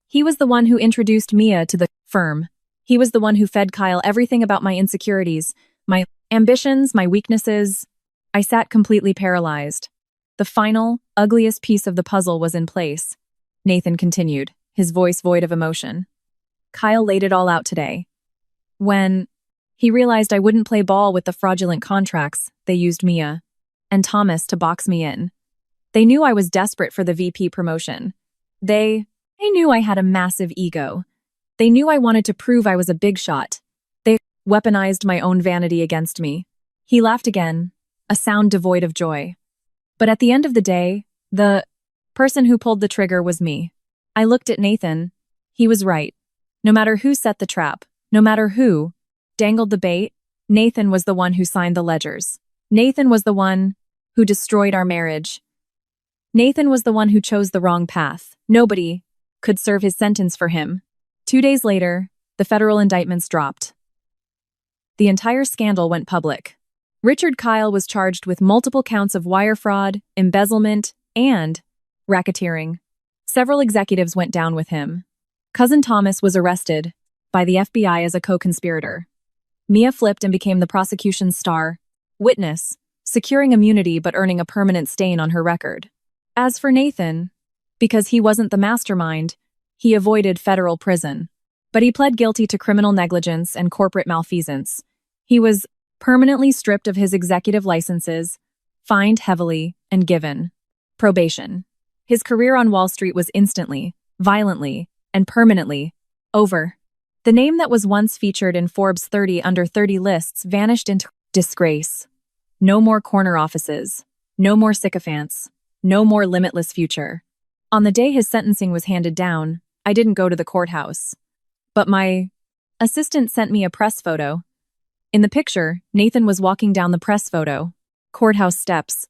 He was the one who introduced Mia to the firm. He was the one who fed Kyle everything about my insecurities, my ambitions, my weaknesses. I sat completely paralyzed. The final, ugliest piece of the puzzle was in place. Nathan continued, his voice void of emotion. Kyle laid it all out today. When he realized I wouldn't play ball with the fraudulent contracts, they used Mia and Thomas to box me in. They knew I was desperate for the VP promotion. They knew I had a massive ego. They knew I wanted to prove I was a big shot. They weaponized my own vanity against me. He laughed again, a sound devoid of joy. But at the end of the day, the person who pulled the trigger was me. I looked at Nathan. He was right. No matter who set the trap, no matter who dangled the bait, Nathan was the one who signed the ledgers. Nathan was the one who destroyed our marriage. Nathan was the one who chose the wrong path. Nobody could serve his sentence for him. 2 days later, the federal indictments dropped. The entire scandal went public. Richard Kyle was charged with multiple counts of wire fraud, embezzlement, and racketeering. Several executives went down with him. Cousin Thomas was arrested by the FBI as a co-conspirator. Mia flipped and became the prosecution's star witness, securing immunity but earning a permanent stain on her record. As for Nathan, because he wasn't the mastermind, he avoided federal prison. But he pled guilty to criminal negligence and corporate malfeasance. He was permanently stripped of his executive licenses, fined heavily, and given probation. His career on Wall Street was instantly, violently, and permanently over. The name that was once featured in Forbes 30 under 30 lists vanished into disgrace. No more corner offices. No more sycophants. No more limitless future. On the day his sentencing was handed down, I didn't go to the courthouse. But my assistant sent me a press photo. In the picture, Nathan was walking down the press photo, courthouse steps.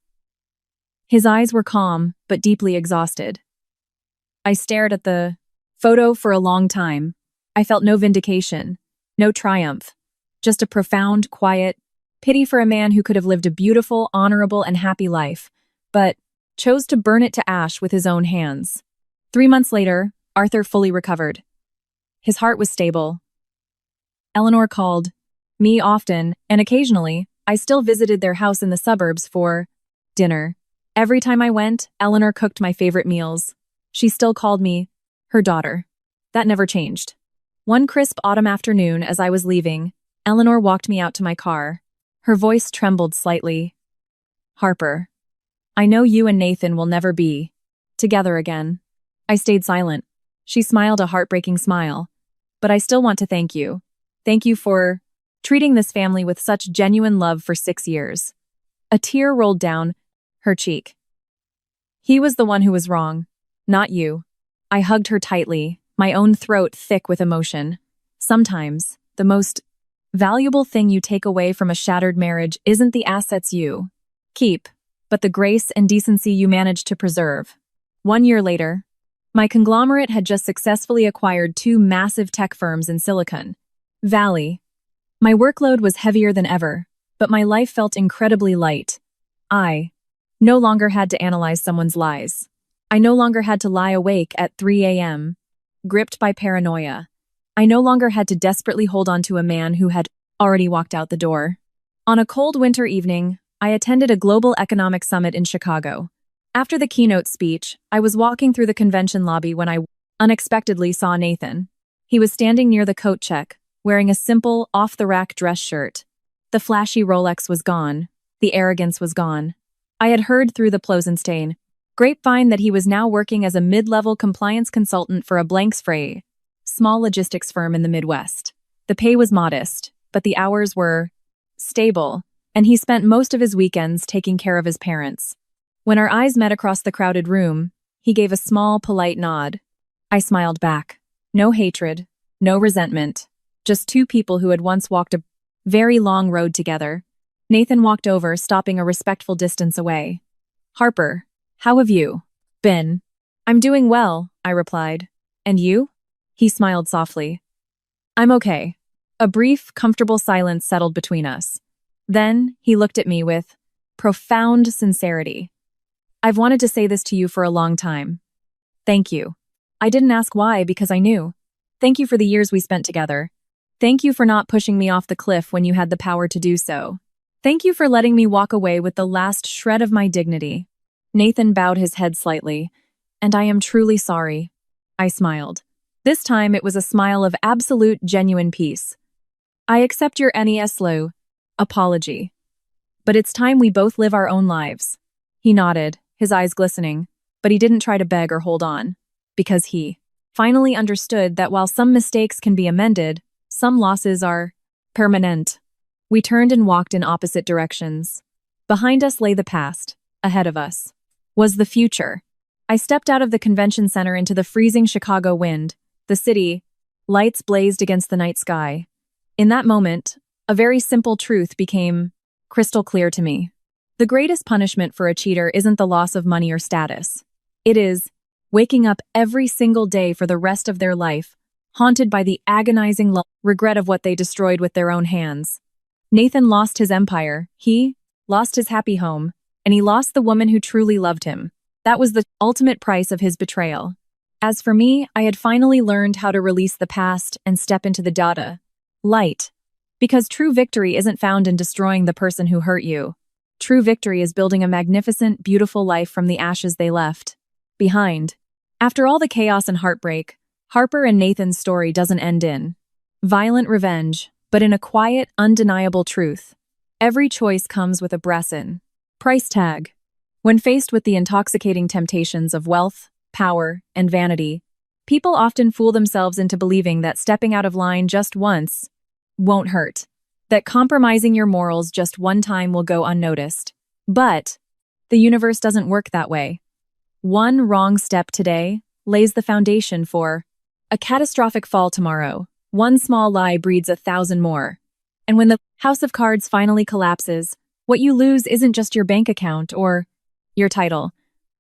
His eyes were calm, but deeply exhausted. I stared at the photo for a long time. I felt no vindication, no triumph, just a profound, quiet pity for a man who could have lived a beautiful, honorable, and happy life, but chose to burn it to ash with his own hands. 3 months later, Arthur fully recovered. His heart was stable. Eleanor called me often, and occasionally, I still visited their house in the suburbs for dinner. Every time I went, Eleanor cooked my favorite meals. She still called me her daughter. That never changed. One crisp autumn afternoon, as I was leaving, Eleanor walked me out to my car. Her voice trembled slightly. Harper, I know you and Nathan will never be together again. I stayed silent. She smiled a heartbreaking smile. But I still want to thank you. Thank you for treating this family with such genuine love for 6 years. A tear rolled down her cheek. He was the one who was wrong, not you. I hugged her tightly, my own throat thick with emotion. Sometimes, the most valuable thing you take away from a shattered marriage isn't the assets you keep, but the grace and decency you manage to preserve. 1 year later, my conglomerate had just successfully acquired 2 massive tech firms in Silicon Valley. My workload was heavier than ever, but my life felt incredibly light. I no longer had to analyze someone's lies. I no longer had to lie awake at 3 a.m., gripped by paranoia. I no longer had to desperately hold on to a man who had already walked out the door. On a cold winter evening, I attended a global economic summit in Chicago. After the keynote speech, I was walking through the convention lobby when I unexpectedly saw Nathan. He was standing near the coat check, wearing a simple, off-the-rack dress shirt. The flashy Rolex was gone. The arrogance was gone. I had heard through the Plosenstein grapevine that he was now working as a mid-level compliance consultant for a Blanksfrey, small logistics firm in the Midwest. The pay was modest, but the hours were stable, and he spent most of his weekends taking care of his parents. When our eyes met across the crowded room, he gave a small, polite nod. I smiled back. No hatred, no resentment, just two people who had once walked a very long road together. Nathan walked over, stopping a respectful distance away. Harper, how have you been? I'm doing well, I replied. And you? He smiled softly. I'm okay. A brief, comfortable silence settled between us. Then he looked at me with profound sincerity. I've wanted to say this to you for a long time. Thank you. I didn't ask why because I knew. Thank you for the years we spent together. Thank you for not pushing me off the cliff when you had the power to do so. Thank you for letting me walk away with the last shred of my dignity. Nathan bowed his head slightly. And I am truly sorry. I smiled. This time it was a smile of absolute, genuine peace. I accept your NESLO apology. But it's time we both live our own lives. He nodded, his eyes glistening, but he didn't try to beg or hold on. Because he finally understood that while some mistakes can be amended, some losses are permanent. We turned and walked in opposite directions. Behind us lay the past. Ahead of us was the future. I stepped out of the convention center into the freezing Chicago wind. The city, lights blazed against the night sky. In that moment, a very simple truth became crystal clear to me. The greatest punishment for a cheater isn't the loss of money or status. It is waking up every single day for the rest of their life, haunted by the agonizing regret of what they destroyed with their own hands. Nathan lost his empire, he lost his happy home, and he lost the woman who truly loved him. That was the ultimate price of his betrayal. As for me, I had finally learned how to release the past and step into the data. Light. Because true victory isn't found in destroying the person who hurt you. True victory is building a magnificent, beautiful life from the ashes they left behind. After all the chaos and heartbreak, Harper and Nathan's story doesn't end in violent revenge, but in a quiet, undeniable truth. Every choice comes with a price tag. When faced with the intoxicating temptations of wealth, power, and vanity, people often fool themselves into believing that stepping out of line just once won't hurt, that compromising your morals just one time will go unnoticed. But the universe doesn't work that way. One wrong step today lays the foundation for a catastrophic fall tomorrow. One small lie breeds 1,000 more. And when the house of cards finally collapses, what you lose isn't just your bank account or your title.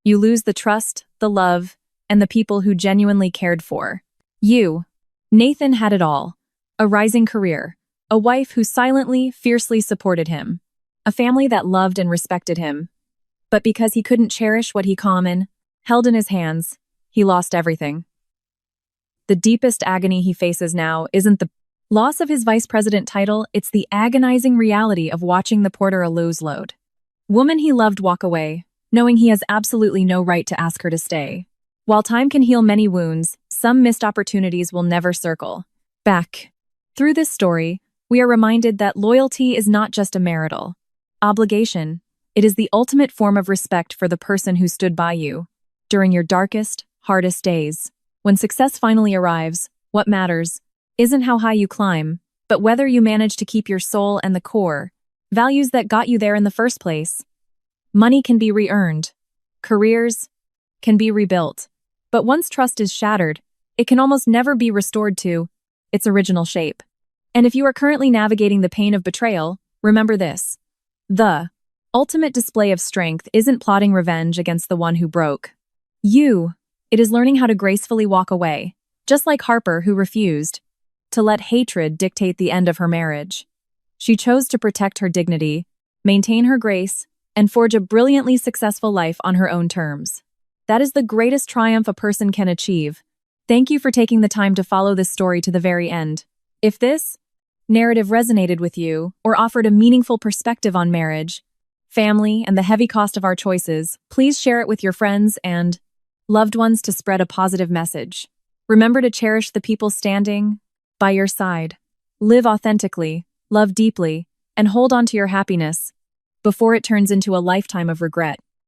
You lose the trust, the love, and the people who genuinely cared for you. Nathan had it all. A rising career, a wife who silently, fiercely supported him, a family that loved and respected him. But because he couldn't cherish what he held in his hands, he lost everything. The deepest agony he faces now isn't the loss of his vice president title, it's the agonizing reality of watching the porter lose load. Woman he loved walk away, knowing he has absolutely no right to ask her to stay. While time can heal many wounds, some missed opportunities will never circle back. Through this story, we are reminded that loyalty is not just a marital obligation, it is the ultimate form of respect for the person who stood by you during your darkest, hardest days. When success finally arrives, what matters isn't how high you climb, but whether you manage to keep your soul and the core values that got you there in the first place. Money can be re-earned. Careers can be rebuilt. But once trust is shattered, it can almost never be restored to its original shape. And if you are currently navigating the pain of betrayal, remember this. The ultimate display of strength isn't plotting revenge against the one who broke you. It is learning how to gracefully walk away, just like Harper, who refused to let hatred dictate the end of her marriage. She chose to protect her dignity, maintain her grace, and forge a brilliantly successful life on her own terms. That is the greatest triumph a person can achieve. Thank you for taking the time to follow this story to the very end. If this narrative resonated with you or offered a meaningful perspective on marriage, family, and the heavy cost of our choices, please share it with your friends and loved ones to spread a positive message. Remember to cherish the people standing by your side. Live authentically, love deeply, and hold on to your happiness before it turns into a lifetime of regret.